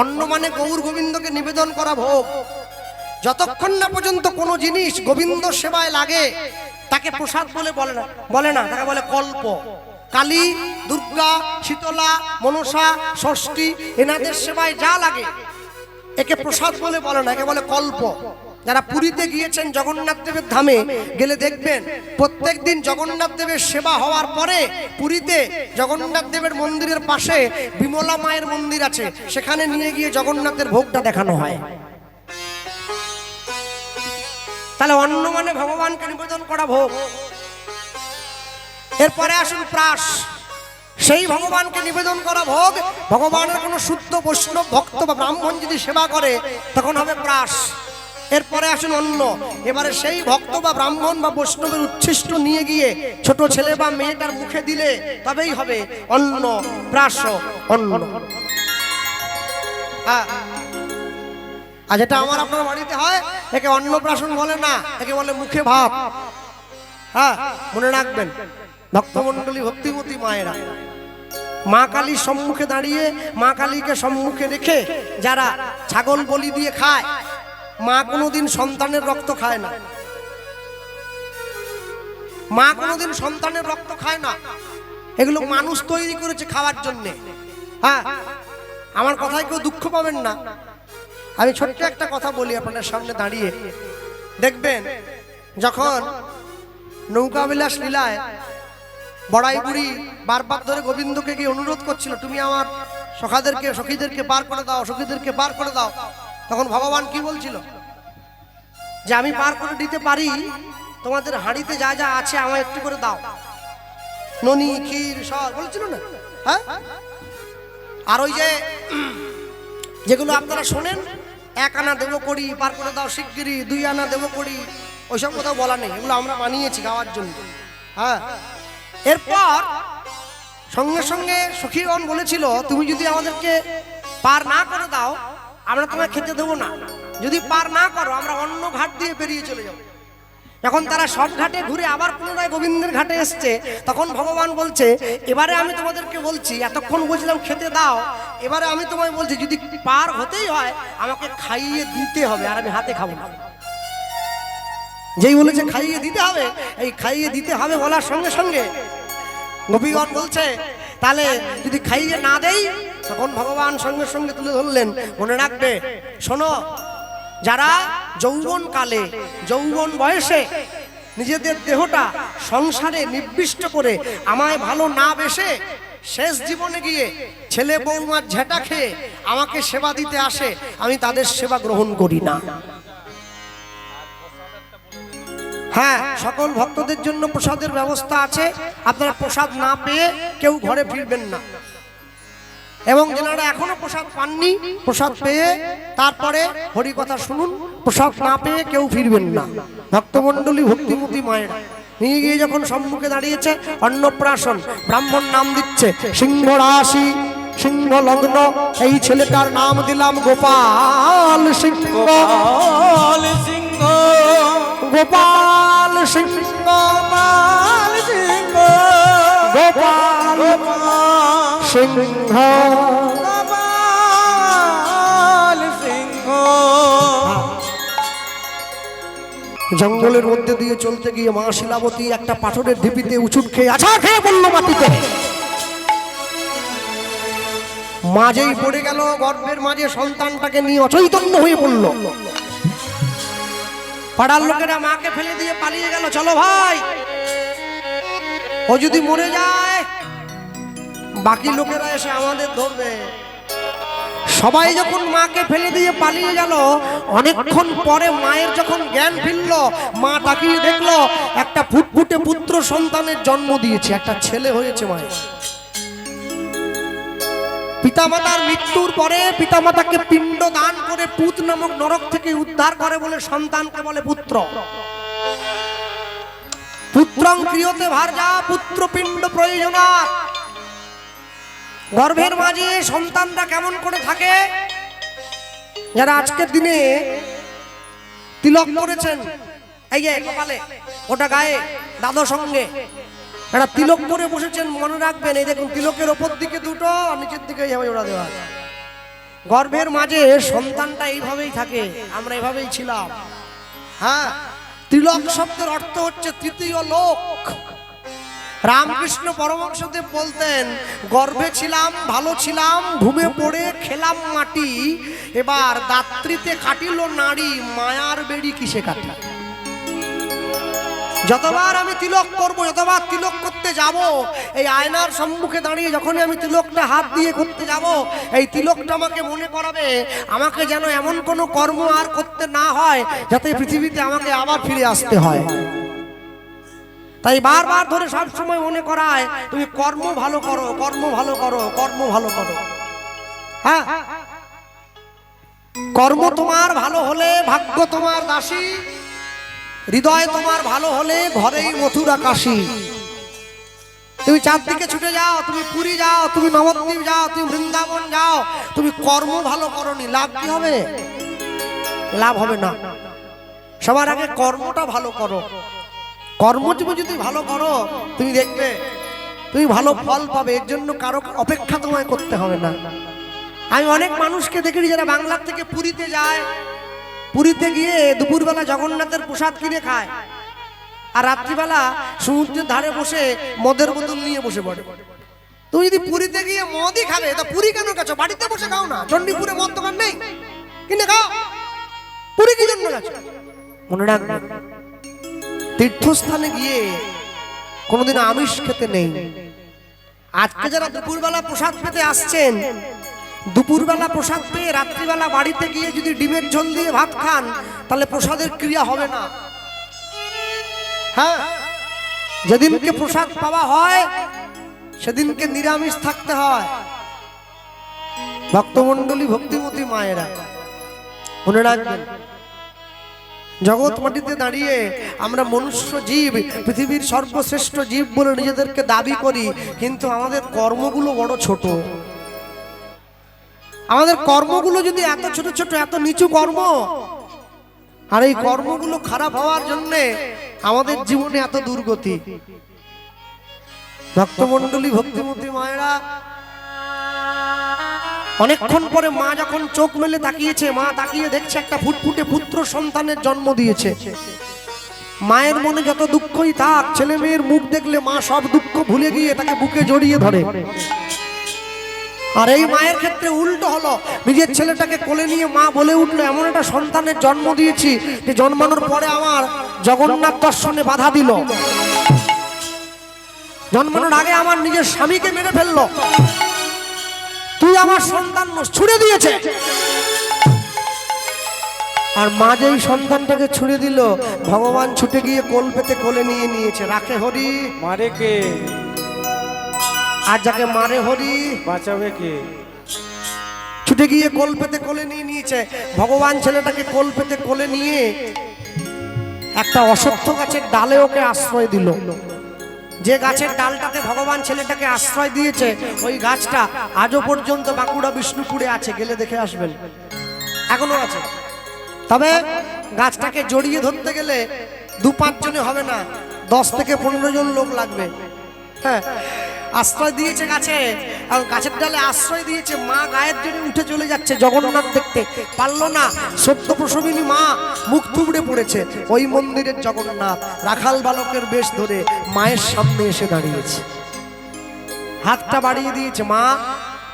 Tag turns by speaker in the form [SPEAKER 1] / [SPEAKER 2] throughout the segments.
[SPEAKER 1] অন্ন মানে গৌর গোবিন্দকে নিবেদন করা ভোগ। যতক্ষণ না পর্যন্ত কোনো জিনিস গোবিন্দ সেবায় লাগে তাকে প্রসাদ বলে না, তাকে বলে কল্প। কালী, দুর্গা, শীতলা, মনসা, ষষ্ঠী এনাদের সেবায় যা লাগে একে প্রসাদ বলে না, একে বলে কল্প। যারা পুরীতে গিয়েছেন জগন্নাথ দেবের ধামে গেলে দেখবেন প্রত্যেক দিন জগন্নাথ দেবের সেবা হওয়ার পরে পুরীতে জগন্নাথ দেবের মন্দিরের পাশে বিমলা মায়ের মন্দির আছে, সেখানে নিয়ে গিয়ে জগন্নাথের ভোগটা দেখানো হয়। তাহলে অন্ন মানে ভগবানকে নিবেদন করা ভোগ। এরপরে আসুন প্রাস, সেই ভগবানকে নিবেদন করা ভোগ। ভগবানের কোনো শুদ্ধ বৈষ্ণব ভক্ত বা ব্রাহ্মণ যদি সেবা করে তখন হবে প্রাস। এরপরে আসুন অন্ন, এবারে সেই ভক্ত বা ব্রাহ্মণ বা বৈষ্ণবের উচ্ছিষ্ট নিয়ে গিয়ে ছোট ছেলে বা মেয়েটার মুখে দিলে তবেই হবে অন্ন প্রাস অন্ন। আর যেটা আমার আপনার বাড়িতে হয় একে অন্নপ্রাশন বলে না, একে বলে মুখে ভাত। হ্যাঁ, মনে রাখবেন ভক্তমণ্ডলী, ভক্তিমতী মায়েরা মা কালীর সম্মুখে দাঁড়িয়ে মা কালীকে সম্মুখে রেখে যারা ছাগল বলি দিয়ে খায়, মা কোনোদিন সন্তানের রক্ত খায় না। মা কোনোদিন সন্তানের রক্ত খায় না, এগুলো মানুষ তৈরি করেছে খাওয়ার জন্যে। হ্যাঁ, আমার কথায় কেউ দুঃখ পাবেন না। আমি ছোট্ট একটা কথা বলি আপনাদের সামনে দাঁড়িয়ে। দেখবেন যখন নৌকা বিলাস লীলায় বড়াই বুড়ি বারবার ধরে গোবিন্দকে গিয়ে অনুরোধ করছিল, তুমি আমার সখীদেরকে পার করে দাও, সখীদেরকে পার করে দাও, তখন ভগবান কি বলছিল যে আমি পার করে দিতে পারি, তোমাদের হাঁড়িতে যা যা আছে আমায় একটু করে দাও, ননি ক্ষীর সব বলছিল না। হ্যাঁ, আর ওই যে যেগুলো আপনারা শোনেন, 1 আনা দেবো করি, পার করে দাও শিগগিরি, 2 আনা দেবো করি, ওইসব কোথাও বলা নেই, এগুলো আমরা বানিয়েছি গাওয়ার জন্য। হ্যাঁ, এরপর সঙ্গে সঙ্গে সখীগণ বলেছিল, তুমি যদি আমাদেরকে পার না করে দাও আমরা তোমায় খেতে দেবো না, যদি পার না করো আমরা অন্য ঘাট দিয়ে বেরিয়ে চলে যাবো। যখন তারা সব ঘাটে ঘুরে আবার পুনরায় গোবিন্দের ঘাটে এসছে, তখন ভগবান বলছে, এবারে আমি তোমাদেরকে বলছি, এতক্ষণ বলছিলাম খেতে দাও, এবারে আমি তোমায় বলছি যদি পার হতেই হয় আমাকে খাইয়ে দিতে হবে, আর আমি হাতে খাবো না। যেই বলেছে খাইয়ে দিতে হবে, এই খাইয়ে দিতে হবে বলার সঙ্গে সঙ্গে গোপীগণ বলছে, তাহলে যদি খাইয়ে না দেই, তখন ভগবান সঙ্গে সঙ্গে তুলে ধরলেন, মনে রাখবে শোনো, যারা যৌবন কালে যৌবন বয়সে নিজেদের দেহটা সংসারে নিবিষ্ট করে আমায় ভালো না বেসে শেষ জীবনে গিয়ে ছেলে বৌমার ঝেঁটা খেয়ে আমাকে সেবা দিতে আসে, আমি তাদের সেবা গ্রহণ করি না। হ্যাঁ, সকল ভক্তদের জন্য প্রসাদের ব্যবস্থা আছে, আপনারা প্রসাদ না পেয়ে কেউ ঘরে ফিরবেন না। এবং যারা এখনো প্রসাদ পাননি, প্রসাদ পেয়ে তারপরে হরি কথা শুনুন, প্রসাদ না পেয়ে কেউ ফিরবেন না। ভক্তমণ্ডলী, ভক্তিমতী মায়েরা নিয়ে গিয়ে যখন সম্মুখে দাঁড়িয়েছে, অন্নপ্রাশন, ব্রাহ্মণ নাম দিচ্ছে সিংহ রাশি, সিংহ লগ্ন, এই ছেলেটার নাম দিলাম গোপাল সিংহ, গোপাল সিংহ, গোপাল সিংহ, গোপাল সিংহ, গোপাল সিংহ, গোপাল সিংহ। জঙ্গলের মধ্যে দিয়ে চলতে গিয়ে মা শিলাবতী একটা পাথরের ঢিপিতে উঁচুট খেয়ে আছাড় খেয়ে পড়ল মাটিতে। মাঝেই পড়ে গেল, গর্ভের মাঝে সন্তানটাকে নিয়ে অচৈতন্য হয়ে পড়ল। পাড়ার লোকেরা মাকে ফেলে দিয়ে পালিয়ে গেল, চলো ভাই, ও যদি মরে যায় বাকি লোকেরা এসে আমাদের ধরবে। সবাই যখন মাকে ফেলে দিয়ে পালিয়ে গেল, অনেকক্ষণ পরে মায়ের যখন জ্ঞান ফিরল, মা তাকিয়ে দেখলো একটা ফুটফুটে পুত্র সন্তানের জন্ম দিয়েছে, একটা ছেলে হয়েছে মায়ের। পিতামাতার মৃত্যুর পরে পিতামাতাকে পিণ্ড দান করে পুত নামক নরক থেকে উদ্ধার করে বলে সন্তানকে বলে পুত্র। পুত্রং ক্রিয়তে ভার্যা, পুত্র পিণ্ড প্রয়োজনাৎ। গর্ভের মাঝে সন্তানটা কেমন করে থাকে, যারা আজকের দিনে তিলক করেছেন, এই যে কপালে ওটা গায়ে দাদর সঙ্গে একটা তিলক করে বসেছেন, মনে রাখবেন, এই দেখুন তিলকের ওপর দিকে দুটো আর নিচের দিকে এইভাবে ওরা দেওয়া আছে। গর্ভের মাঝে সন্তানটা এইভাবেই থাকে, আমরা এইভাবেই ছিলাম। হ্যাঁ, তিলক শব্দের অর্থ হচ্ছে তৃতীয় লোক। রামকৃষ্ণ পরমহংসদেব বলতেন, গর্ভে ছিলাম, ভালো ছিলাম, ঘুমে পড়ে খেলাম মাটি, এবার দাত্রীতে কাটিল নারী, মায়ার বেড়ি কিসে কাটি। যতবার আমি তিলক করব, যতবার তিলক করতে যাব, এই আয়নার সম্মুখে দাঁড়িয়ে যখনই আমি তিলকটা হাত দিয়ে করতে যাব, এই তিলকটা আমাকে মনে করাবে আমাকে যেন এমন কোনো কর্ম আর করতে না হয় যাতে পৃথিবীতে আমাকে আবার ফিরে আসতে হয়। তাই বারবার ধরে সব সময় মনে করায়, তুমি কর্ম ভালো করো, কর্ম ভালো করো, কর্ম ভালো করো। হ্যাঁ, কর্ম তোমার ভালো হলে ভাগ্য তোমার দাসী, হৃদয় তোমার ভালো হলে ঘরেই মথুরা কাশী। তুমি চারদিকে ছুটে যাও, তুমি পুরী যাও, তুমি নবদ্বীপ যাও, তুমি বৃন্দাবন যাও, তুমি কর্ম ভালো করনি, লাভ কি হবে? লাভ হবে না। সবার আগে কর্মটা ভালো করো। কর্ম তুমি যদি ভালো করো, তুমি দেখবে তুমি ভালো ফল পাবে। এর জন্য কারো অপেক্ষা তোমায় করতে হবে না। আমি অনেক মানুষকে দেখি যারা বাংলার থেকে পুরীতে যায়, পুরীতে গিয়ে দুপুরবেলা জগন্নাথের প্রসাদ কিনে খায়, আর রাত্রিবেলা সমুদ্রের ধারে বসে মদের বোতল নিয়ে বসে পড়ে। তুমি যদি পুরীতে গিয়ে মদই খাবে, তা পুরী কেন গেছো? বাড়িতে বসে খাও না। চণ্ডীপুরে মদ দোকান নেই, কিনে খাও। পুরী কি জন্য গেছো? মনে রাখবে, তীর্থস্থানে গিয়ে কোনোদিন আমিষ খেতে নেই। আজকে যারা দুপুরবেলা প্রসাদ পেতে আসছেন, দুপুরবেলা প্রসাদ পেয়ে রাত্রিবেলা বাড়িতে গিয়ে যদি ডিমের ঝোল দিয়ে ভাত খান, তাহলে প্রসাদের ক্রিয়া হবে না। হ্যাঁ, যেদিনকে প্রসাদ পাওয়া হয় সেদিনকে নিরামিষ থাকতে হয়। ভক্তমণ্ডলী, ভক্তিমতী মায়েরা মনে রাখবেন, জগৎ মাটিতে দাঁড়িয়ে আমরা মনুষ্য জীব, পৃথিবীর সর্বশ্রেষ্ঠ জীব বলে নিজেদেরকে দাবি করি, কিন্তু আমাদের কর্মগুলো বড় ছোট। আমাদের কর্মগুলো যদি এত ছোট ছোট, এত নিচু কর্ম, আর এই কর্মগুলো খারাপ হওয়ার জন্য আমাদের জীবনে এত দুর্গতি। ভক্তমণ্ডলী, ভক্তিমতী মায়েরা, অনেকক্ষণ পরে মা যখন চোখ মেলে তাকিয়েছে, মা তাকিয়ে দেখছে একটা ফুটফুটে পুত্র সন্তানের জন্ম দিয়েছে। মায়ের মনে যত দুঃখই থাক, ছেলে মেয়ের মুখ দেখলে মা সব দুঃখ ভুলে গিয়ে তাকে বুকে জড়িয়ে ধরে। আর এই মায়ের ক্ষেত্রে উল্টো হলো, নিজের ছেলেটাকে কোলে নিয়ে মা বলে উঠলো, এমন একটা সন্তানের জন্ম দিয়েছি যে জন্মানোর পরে আমার জগন্নাথ দর্শনে বাধা দিল, জন্মানোর আগে আমার নিজের স্বামীকে মেরে ফেললো, তুই আমার সন্তান ছুড়ে দিয়েছে। আর মা যেই সন্তানটাকে ছুড়ে দিল, ভগবান ছুটে গিয়ে কোল পেতে কোলে নিয়ে নিয়েছে। রাখে হরি,
[SPEAKER 2] মারে কে?
[SPEAKER 1] আর যাকে মারে হরি
[SPEAKER 2] বাঁচাবে কে?
[SPEAKER 1] ছুটে গিয়ে কোল পেতে কোলে নিয়ে নিয়েছে। ভগবান ছেলেটাকে কোল পেতে কোলে নিয়ে একটা অশ্বত্থ গাছের ডালে ওকে আশ্রয় দিল। যে গাছের ডালটাতে ভগবান ছেলেটাকে আশ্রয় দিয়েছে, ওই গাছটা আজও পর্যন্ত বাঁকুড়া বিষ্ণুপুরে আছে, গেলে দেখে আসবেন, এখনো আছে। তবে গাছটাকে জড়িয়ে ধরতে গেলে 2-5 জনে হবে না, 10 থেকে 15 জন লোক লাগবে। হ্যাঁ, আশ্রয় দিয়েছে গাছে, আর গাছের ডালে আশ্রয় দিয়েছে। মা গায়ের জন্য উঠে চলে যাচ্ছে জগন্নাথ দেখতে, পারলো না। সদ্য প্রসবিনী মা মুখ থুবড়ে পড়েছে। ওই মন্দিরের জগন্নাথ রাখাল বালকের বেশ ধরে মায়ের সামনে এসে দাঁড়িয়েছে, হাতটা বাড়িয়ে দিয়েছে। মা,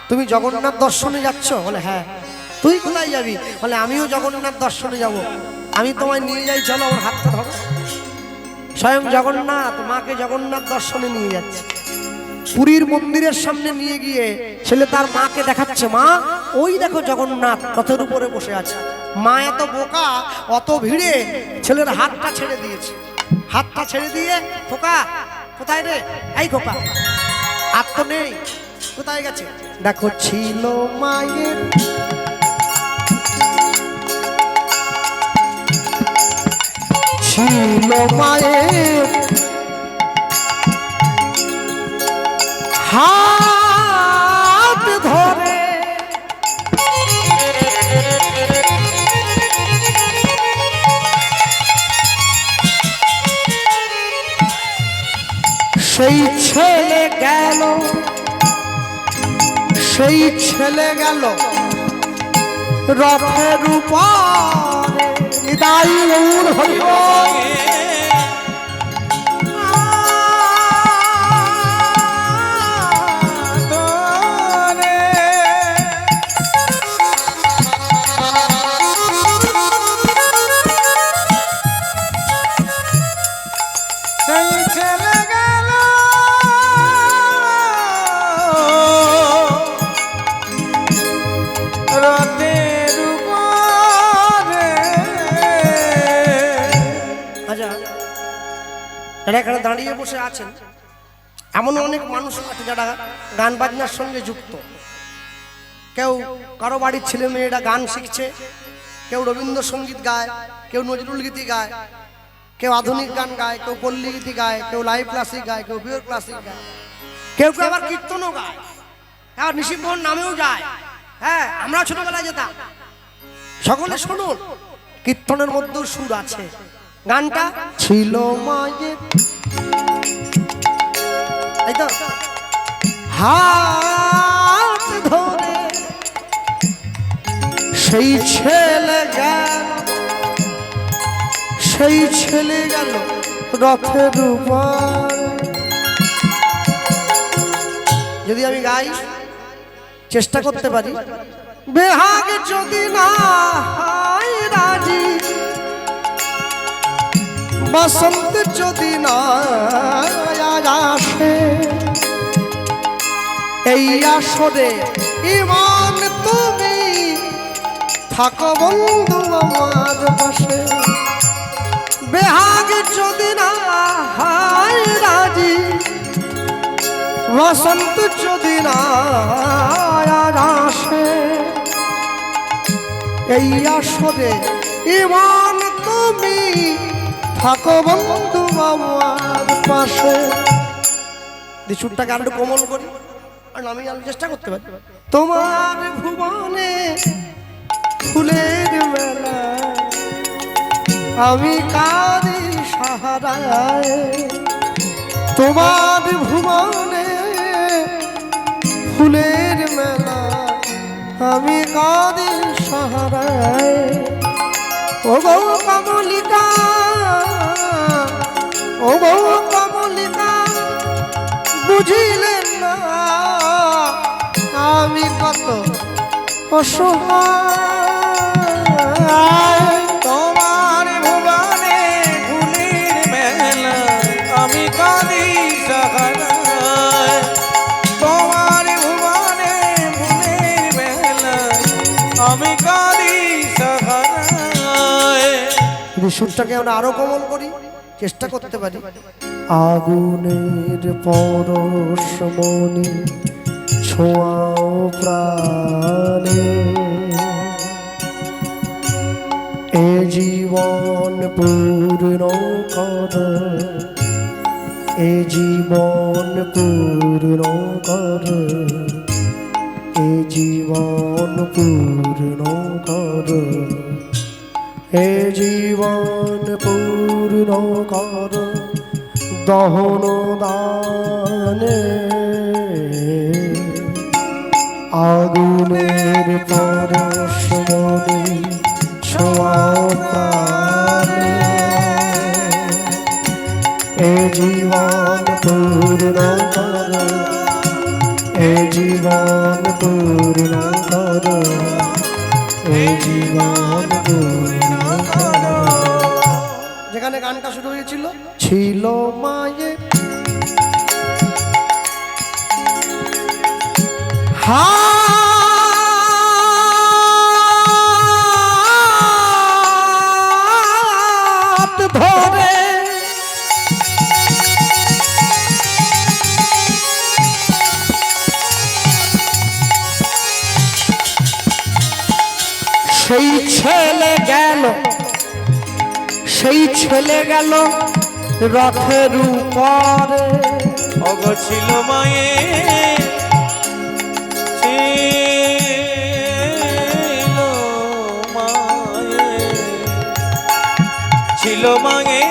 [SPEAKER 1] তুমি জগন্নাথ দর্শনে যাচ্ছ? বলে হ্যাঁ। তুই কোথায় যাবি? বলে আমিও জগন্নাথ দর্শনে যাব। আমি তোমায় নিয়ে যাই, চলো, আমার হাতটা ধরো। স্বয়ং জগন্নাথ মাকে জগন্নাথ দর্শনে নিয়ে যাচ্ছে। পুরীর মন্দিরের সামনে নিয়ে গিয়ে ছেলে তার মাকে দেখাচ্ছে, মা ওই দেখো জগন্নাথ রথের উপরে বসে আছে। মা এত বোকা, অত ভিড়ে ছেলের হাতটা ছেড়ে দিয়েছে। হাতটা ছেড়ে দিয়ে, খোকা কোথায় রে? এই খোকা, আর তো নেই, কোথায় গেছে? দেখো ছিল মায়ের ছিল মায়ের হাত ধরে সেই ছেলে গেল, সেই ছেলে গেল রথের উপরে নিতাই গৌর হরি বল। এখানে দাঁড়িয়ে বসে আছেন এমন অনেক মানুষ আছে যারা গান বাজনার সঙ্গে যুক্ত। কেউ কারো বাড়ির ছেলে মেয়েরা গান শিখছে, কেউ রবীন্দ্রসঙ্গীত গায়, কেউ নজরুল গীতি গায়, কেউ আধুনিক গান গায়, কেউ পল্লী গীতি গায়, কেউ লাইভ ক্লাসিক গায়, কেউ পিওর ক্লাসিক গায়, কেউ কেউ আবার কীর্তনও গায়, আবার নিশিমোহন নামেও যায়। হ্যাঁ, আমরা ছোটবেলায় যেতাম। সকলে শুনুন, কীর্তনের মধ্যেও সুর আছে। গানটা ছিল মায়ের এই তো হাত ধরে সেই ছেলে গেল, সেই ছেলে গেল রথের উপর। যদি আমি গাই, চেষ্টা করতে পারি, বেহাগ যদি না হয় রাজি, বসন্ত যদি না আসে, এই আসরে ইমান তুমি থাকো বন্ধু আমার পাশে। বেহাগ যদি না হয় রাজি, বসন্ত যদি না আসে, এই আসরে ইমান তুমি থাকো বন্ধু আমার পাশে। সুরটাকে আর একটু কোমল করি, আর আমি চেষ্টা করতে পারি। তোমার ভুবনে ফুলের মেলা, আমি কারি সাহারায়। তোমার ভুবনে ফুলের মেলা, আমি কারি সাহারায়। ও গো কমলিকা, ও গো কমলিকা, বুঝিলেন না আমি কত অসহায়।
[SPEAKER 2] তোমার ভুবনে ফুলের মেলা, আমি কাঁদি সাহারায়। তোমার ভুবনে ফুলের মেলা, আমি কাঁদি সাহারায়।
[SPEAKER 1] যদি সুরটাকে আমরা আরো কোমল করি, চেষ্টা করতে পারি। আগুনের পরশমণি ছোঁয়াও প্রাণে, এ জীবন পূর্ণ কর, এ জীবন পূর্ণ কর, এ জীবন পূর্ণ কর, এ জীবন পূর্ণ কর দহন দানে। আগুনের পরশমণি ছোঁয়াও প্রাণে, এ জীবন পূর্ণ কর, এ জীবন পূর্ণ কর, এ জীবন পূর্ণ কর। যেখানে গানটা শুরু হয়েছিল, ছিল মায়ের হাত ধরে, সেই ছেলে গেল, সেই ছেলে গেল রথের উপরে।
[SPEAKER 2] অগ ছিল মায়ে, ছিল মায়ে, ছিল মায়ে,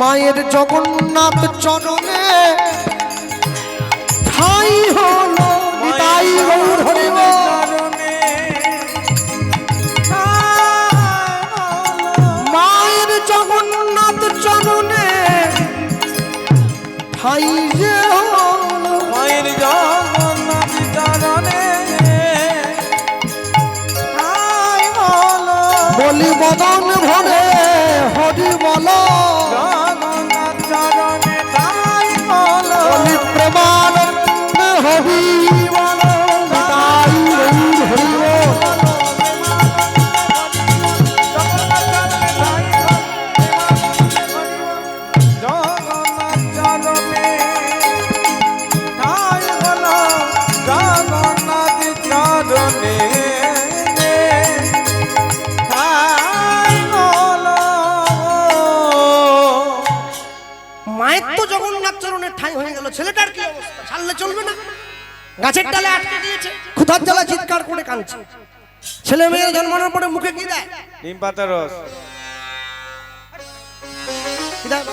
[SPEAKER 1] মায়ের জগন্নাথ চরণে ঠাই হলো নিতাই গৌর হরি বল। মায়ের জগন্নাথ চরণে ঠাই যে হলো
[SPEAKER 2] মায়ের জগন্নাথ চরণে ঠাই হলো।
[SPEAKER 1] বলি বদন ভরে হরি বল,
[SPEAKER 2] জগন্নাথ চরণে ঠাই হলো।
[SPEAKER 1] বলি প্রেমানন্দ হরি বল নিতাই গৌর হরি বল।
[SPEAKER 2] জগন্নাথ চরণে ঠাই হলো। জগন্নাথ চরণে ঠাই হলো।
[SPEAKER 1] মায়ের তো জগন্নাথ চরণের ঠাই হয়ে গেল, ছেলেটার কি অবস্থা? ছাড়লে চলবে না, গাছের ডালে আটকে দিয়েছে, ক্ষুধার জ্বালা চিৎকার করে কাঁদছে। ছেলে মেয়ের জন্মানোর পরে মুখে কি দেয়?
[SPEAKER 2] নিম পাতা রস।
[SPEAKER 1] কি দেয়?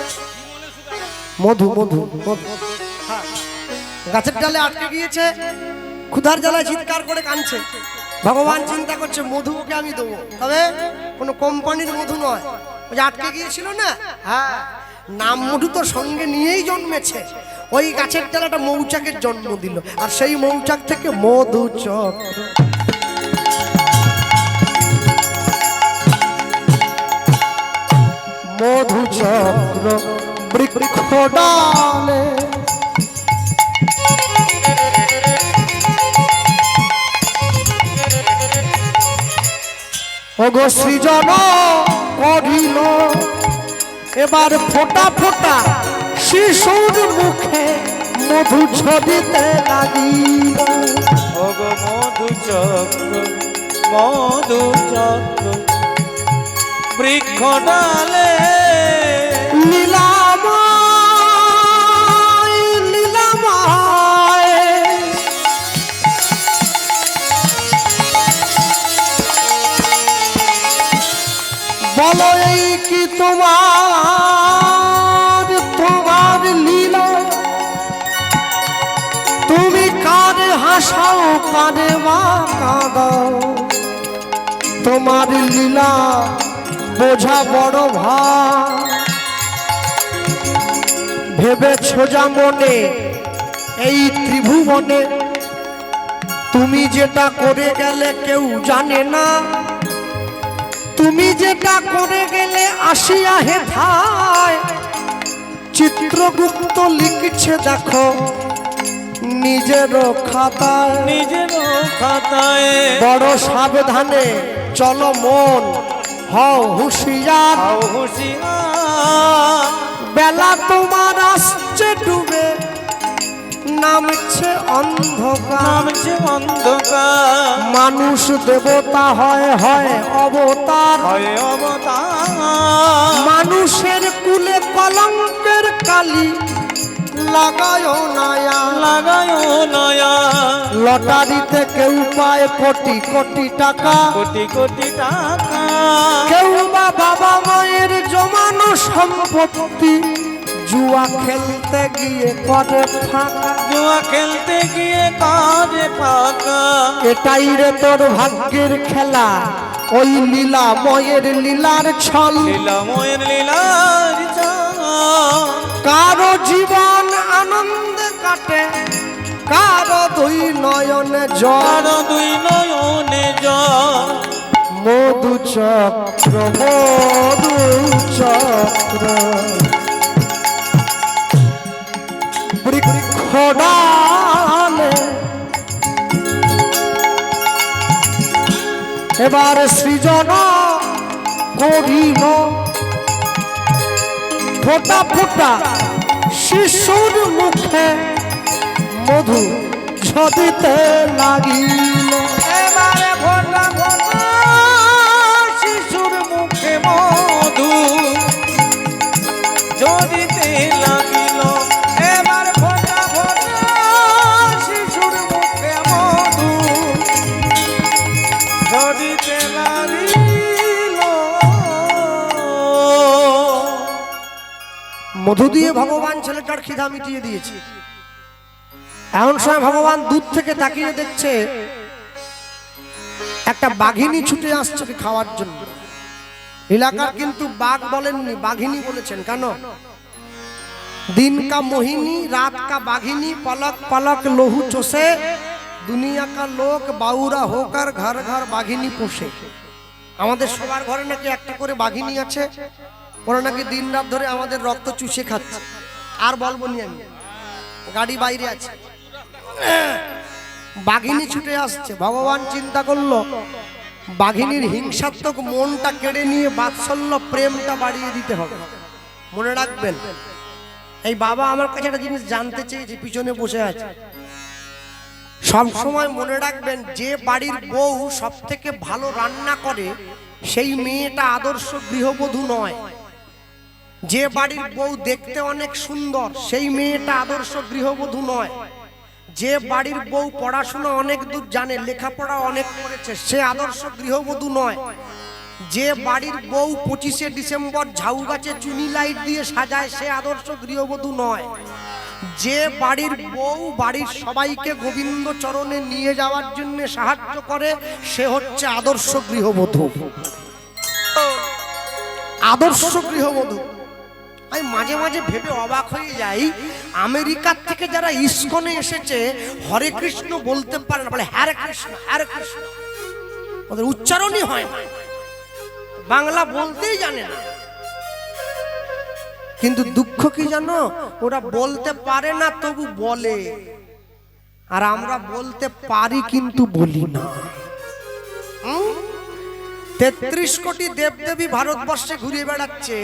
[SPEAKER 1] মধু মধু মধু। হ্যাঁ। গাছের ডালে আটকে গিয়েছে, ক্ষুধার জ্বালায় চিৎকার করে কাঁদছে। ভগবান চিন্তা করছে মধু ওকে আমি দেবো, তবে কোনো কোম্পানির মধু নয়, ওই যে আটকে গিয়েছিল না, হ্যাঁ, নাম মধু তো সঙ্গে নিয়েই জন্মেছে। ওই গাছের ডালাটা মৌচাকের জন্ম দিল, আর সেই মৌচাক থেকে মধু চক্র। মধু চক্র বৃক্ষ ডালে ওগো সৃজন করিল, এবার ফোঁটা ফোঁটা শিশুর মুখে মধু ঝরিতে লাগিল।
[SPEAKER 2] ওগো মধু চক্র, মধু চক্র বৃক্ষ ডালে
[SPEAKER 1] লীলাময় লীলাময় বলো এই কি তোমার তোমার লীলা, তুমি কারে হাসাও কারে মা কাঁদাও, তোমার লীলা বোঝা বড় ভার। ভেবেছ যা মনে এই ত্রিভুবনে, তুমি যেটা করে গেলে কেউ জানে না, তুমি যেটা করে গেলে আসিয়া হে ধায়। চিত্রগুপ্ত লিখছে দেখো নিজের খাতায়,
[SPEAKER 2] নিজের খাতায়।
[SPEAKER 1] বড় সাবধানে চলো মন হও হুঁশিয়ার,
[SPEAKER 2] হও হুঁশিয়ার।
[SPEAKER 1] বেলা তোমার আসছে ডুবে নামছে অন্ধকার।
[SPEAKER 2] নামছে অন্ধকার,
[SPEAKER 1] মানুষ দেবতা হয় হয় অবতার,
[SPEAKER 2] হয় অবতার।
[SPEAKER 1] মানুষের কুলে কলঙ্কের কালি লাগায় নয়া,
[SPEAKER 2] লাগায় নয়া।
[SPEAKER 1] লটারিতে কেউ পায় কোটি কোটি টাকা,
[SPEAKER 2] কোটি কোটি টাকা।
[SPEAKER 1] কেউ বা বাবা মায়ের জমানো সম্পত্তি জুয়া খেলতে গিয়ে করে ফাঁকা।
[SPEAKER 2] জুয়া খেলতে গিয়ে কাজে ফাঁকা।
[SPEAKER 1] এটাই রে তোর ভাগ্যের খেলা, ওই লীলা ময়ের লীলার ছল।
[SPEAKER 2] লীলাময়ের লীলার ছল।
[SPEAKER 1] কারো জীবন আনন্দে কাটে, কারো দুই নয়নে জল।
[SPEAKER 2] কারো দুই নয়নে জল।
[SPEAKER 1] মধু চক্র মধু চক্র বৃক্ষ ডালে, এবার সৃজন করিল ফোঁটা ফোঁটা শিশুর মুখে মধু ঝরিতে লাগিল।
[SPEAKER 2] এবারে ফোঁটা ফোঁটা শিশুর মুখে মধু ঝরিতে লাগিল। এবার ফোঁটা ফোঁটা শিশুর মুখে মধু ঝরিতে লাগিল।
[SPEAKER 1] মধু দিয়ে ভগবান ছেলেটার খিদা মিটিয়ে দিয়েছে। এমন সময় ভগবান দূর থেকে তাকিয়ে দেখছে একটা বাঘিনী ছুটে আসছে খাওয়ার জন্য। এলাকার কিন্তু বাঘ বলেননি, বাঘিনী বলেছেন। কেন? दिन का मोहिनी रात का बाघिनी, पलक पलक लोहू चोसे, दुनिया का लोक बाउरा होकर घर घर बाघिनी पोषे। আমাদের সবার ঘরে নাকি একটা করে বাঘিনী আছে, ওরা নাকি দিন রাত ধরে আমাদের রক্ত চুষে খাচ্ছে। আর বলবো নি, আমি গাড়ি বাইরে আছে, বাঘিনী ছুটে আসছে। ভগবান চিন্তা করলো বাঘিনীর হিংসাত্মক মনটা কেড়ে নিয়ে বাৎসল্য প্রেমটা বাড়িয়ে দিতে হবে। মনে রাখবেন, এই বাবা আমার কাছে একটা জিনিস জানতে চেয়েছে, পিছনে বসে আছে। সব সময় মনে রাখবেন, যে বাড়ির বউ সব থেকে ভালো রান্না করে সেই মেয়েটা আদর্শ গৃহবধূ নয়। যে বাড়ির বউ দেখতে অনেক সুন্দর সেই মেয়েটা আদর্শ গৃহবধূ নয়। যে বাড়ির বউ পড়াশোনা অনেক দূর জানে, লেখাপড়া অনেক করেছে, সে আদর্শ গৃহবধূ নয়। যে বাড়ির বউ 25শে ডিসেম্বর ঝাউ গাছে চুনি লাইট দিয়ে সাজায়, সে আদর্শ গৃহবধূ নয়। যে বাড়ির বউ বাড়ির সবাইকে গোবিন্দ চরণে নিয়ে যাওয়ার জন্য সাহায্য করে, সে হচ্ছে আদর্শ গৃহবধূ। আদর্শ গৃহবধূ। আমি মাঝে মাঝে ভেবে অবাক হয়ে যাই, আমেরিকার থেকে যারা ইস্কনে এসেছে হরে কৃষ্ণ বলতে পারে না, বলে হরে কৃষ্ণ হরে কৃষ্ণ, ওদের উচ্চারণই হয় না, বাংলা বলতেই জানে না। কিন্তু দুঃখ কি জানো, ওরা বলতে পারে না তবু বলে, আর আমরা বলতে পারি কিন্তু বলি না। 33 কোটি দেবদেবী ভারতবর্ষে ঘুরে বেড়াচ্ছে,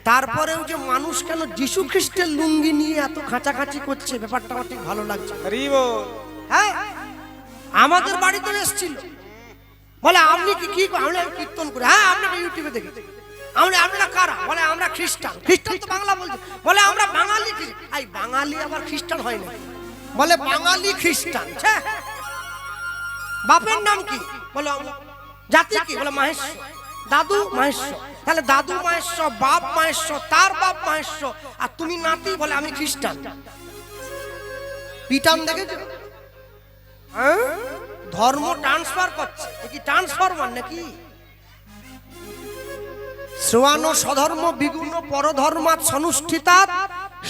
[SPEAKER 1] তারপরেও যে মানুষ কেন যিশু খ্রিস্টের লুঙ্গি নিয়ে এত খাঁচাখাঁচি করছে, ব্যাপারটা আমার ঠিক ভালো লাগছে। হ্যাঁ, আমাদের বাড়িতে এসেছিল, বলে আপনি কি আমরা কীর্তন করে, হ্যাঁ আপনাকে ইউটিউবে দেখেছি। আমরা কারা? বলে আমরা খ্রিস্টান। খ্রিস্টান তো বাংলা বলছে, বলে আমরা বাঙালি। এই বাঙালি আবার খ্রিস্টান হয় না, বলে বাঙালি খ্রিস্টান। বাপের নাম কি? বলে জাতি কি? বলে মাহেশ্বর। দাদু মাহেশ্বর। তাহলে দাদু মাহেশ্বর, বাপ মাহেশ্বর, তার বাপ মাহেশ্বর, আর তুমি নাতি, বলে আমি খ্রিস্টান। পিটান দেখেছো? হ্যাঁ, ধর্ম ট্রান্সফার করছে, কি ট্রান্সফরমার নাকি? শ্রোয়ানো স্বধর্ম বিগুণ পরধর্মাৎ সনুষ্ঠিতাৎ,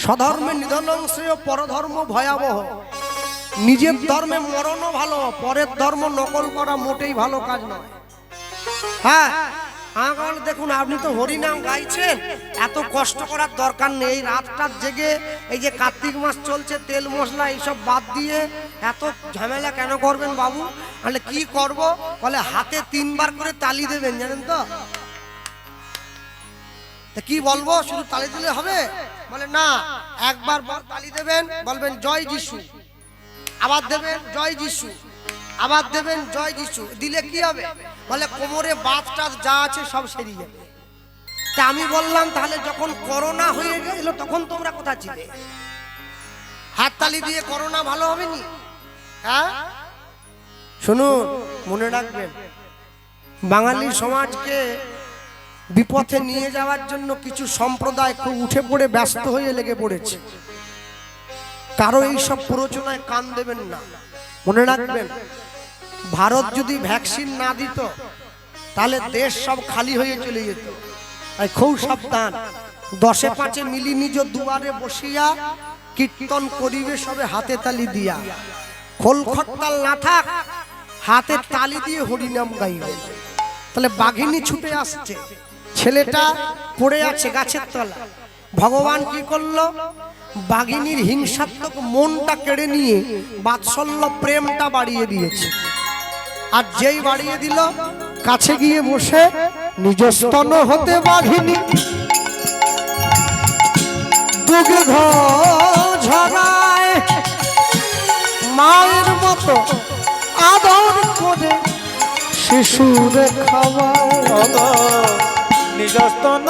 [SPEAKER 1] স্বধর্মে নিধনং শ্রেয় পরধর্ম ভয়াবহ। নিজের ধর্মে মরণও ভালো, পরের ধর্ম নকল করা মোটেই ভালো কাজ নয়। হ্যাঁ, দেখুন আপনি তো হরিনাম গাইছেন, এত কষ্ট করার দরকার নেই। রাতটা জেগে এই যে কার্তিক মাস চলছে, তেল মশলা এইসব বাদ দিয়ে এত ঝামেলা কেন করবেন বাবু? তাহলে কি করব? বলে হাতে 3 বার করে তালি দেবেন, জানেন তো? কি বলবো, শুধু তালি দিলে হবে? বলে না, একবার তালি দেবেন, বলবেন জয় যিশু, আবার দেবেন জয় যিশু, আবার দেবেন জয় যিশু। দিলে কি হবে? বলে কোমরে বাতটা যা আছে সব সেরে যাবে। তা আমি বললাম, তাহলে যখন করোনা হয়ে গেল তখন তোমরা কোথায় ছিলে? হাততালি দিয়ে করোনা ভালো হবে নি? হ্যাঁ, শুনুন, মনে রাখবেন, বাঙালি সমাজকে বিপথে নিয়ে যাওয়ার জন্য কিছু সম্প্রদায় খুব উঠে পড়ে ব্যস্ত হয়ে লেগে পড়েছে। কারো এইসব প্ররোচনায় কান দেবেন না। মনে রাখবেন, ভারত যদি ভ্যাকসিন না দিত তাহলে দেশ সব খালি হয়ে চলে যেত। তাই খুব সাবধান। 10 5 মিলি নিজ দুয়ারে বসিয়া, কীর্তন করিবে সবে হাতে তালি দিয়া। খোল খট্টাল না থাক, হাতে তালি দিয়ে হরিনাম গাইবে। তাহলে বাঘিনী ছুটে আসছে, ছেলেটা পড়ে আছে গাছের তলা। ভগবান কি করলো? বাঘিনীর হিংসাত্মক মনটা কেড়ে নিয়ে বাৎসল্য প্রেমটা বাড়িয়ে দিয়েছে। আর যেই বাড়িয়ে দিল, কাছে গিয়ে বসে নিজ স্তন হতে বাঘিনী দুগ্ধ ঝরায়, মায়ের মতো আদর করে শিশুর খাওয়ায়।
[SPEAKER 2] নিজ স্তন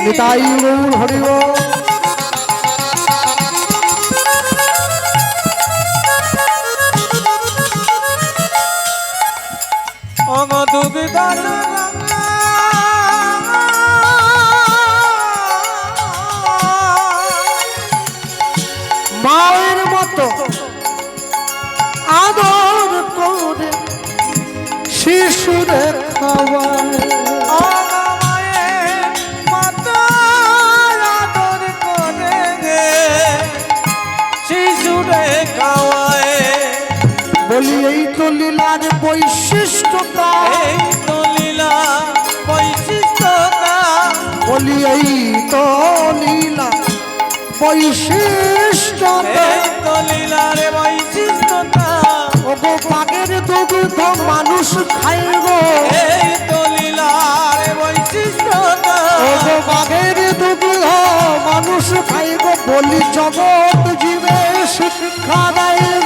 [SPEAKER 1] নিতাই গৌর হরি বল।
[SPEAKER 2] অগ দুঃখ দাস
[SPEAKER 1] মায়ের মতো আদর করে শিশুরে খাওয়ায় বলি এই তো লীলার বৈশিষ্ট্যতা, বলি এই তো লীলা বৈশিষ্ট্যতা, ওগো বাগের দুগ্ধ মানুষ খাইব, ওগো বাগের দুগ্ধ মানুষ খাইব, বলি জগৎ জীবে শিক্ষা দেব।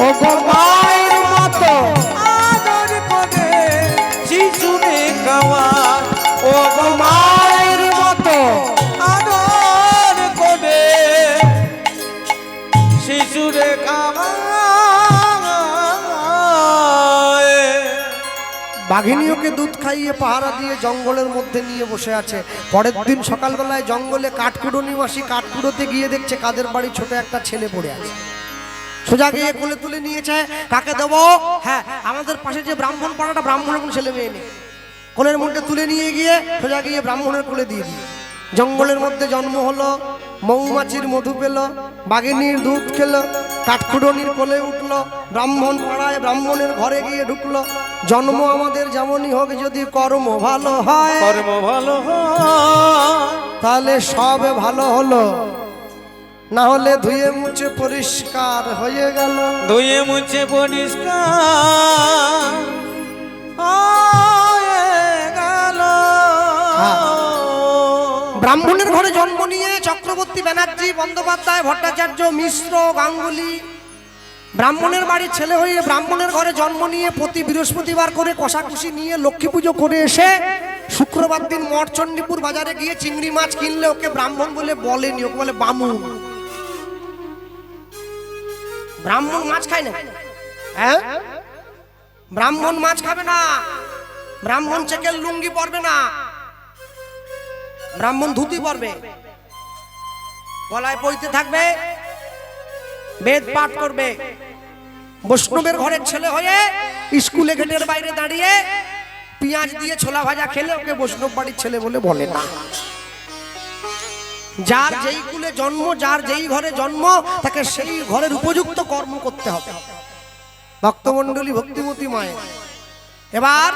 [SPEAKER 1] ওগো মায়ের মতো
[SPEAKER 2] আদর করে শিশুরে খাওয়া,
[SPEAKER 1] ওগো মায়ের মতো
[SPEAKER 2] আদর করে শিশুরে খাওয়া।
[SPEAKER 1] বাঘিনী ওকে দুধ খাইয়ে পাহারা দিয়ে জঙ্গলের মধ্যে নিয়ে বসে আছে। পরের দিন সকালবেলায় জঙ্গলে কাঠকুড়ো নিবাসী কাঠকুড়োতে গিয়ে দেখছে কাদের বাড়ি ছোট একটা ছেলে পড়ে আছে। সোজা গিয়ে কোলে তুলে নিয়েছে, কাকে দেবো? হ্যাঁ, আমাদের পাশে যে ব্রাহ্মণ পাড়াটা, ব্রাহ্মণের কোনো ছেলে মেয়ে নেই। কোলের মধ্যে তুলে নিয়ে গিয়ে সোজা গিয়ে ব্রাহ্মণের কোলে দিয়ে দিই। জঙ্গলের মধ্যে জন্ম হলো, মৌমাছির মধু পেল, বাঘিনীর দুধ খেলো, কাঠকুড়নির কোলে উঠলো, ব্রাহ্মণ পাড়ায় ব্রাহ্মণের ঘরে গিয়ে ঢুকলো। জন্ম আমাদের যেমনই হোক, যদি কর্ম ভালো হয়,
[SPEAKER 2] কর্ম ভালো
[SPEAKER 1] তাহলে সব ভালো হলো, না হলে ধুয়ে মুছে পরিষ্কার হয়ে গেল।
[SPEAKER 2] ধুয়ে মুছে পরিষ্কার হয়ে গেল।
[SPEAKER 1] ব্রাহ্মণের ঘরে জন্ম নিয়ে চক্রবর্তী, ব্যানার্জি, বন্দ্যোপাধ্যায়, ভট্টাচার্য, মিশ্র, গাঙ্গুলি ব্রাহ্মণের বাড়ির ছেলে হয়ে ব্রাহ্মণের ঘরে জন্ম নিয়ে প্রতি বৃহস্পতিবার করে কষাকষি নিয়ে লক্ষ্মী পুজো করে এসে শুক্রবার দিন মঠচণ্ডীপুর বাজারে গিয়ে চিংড়ি মাছ কিনলে ওকে ব্রাহ্মণ বলে বলেনি, ওকে বলে বামুন। ব্রাহ্মণ মাছ খায় না, হ্যাঁ, ব্রাহ্মণ মাছ খাবে না, ব্রাহ্মণ চেকের লুঙ্গি পরবে না, ব্রাহ্মণ ধুতি পরবে, গলায় পইতে থাকবে, বেদ পাঠ করবে। বৈষ্ণবের ঘরের ছেলে হয়ে স্কুলে গেটের বাইরে দাঁড়িয়ে পেঁয়াজ দিয়ে ছোলা ভাজা খেলে ওকে বৈষ্ণব বাড়ির ছেলে বলে বলে না। যার যেই কুলে জন্ম, যার যেই ঘরে জন্ম, তাকে সেই ঘরের উপযুক্ত কর্ম করতে হবে। ভক্তমণ্ডলী, ভক্তিমতী মায়ের এবার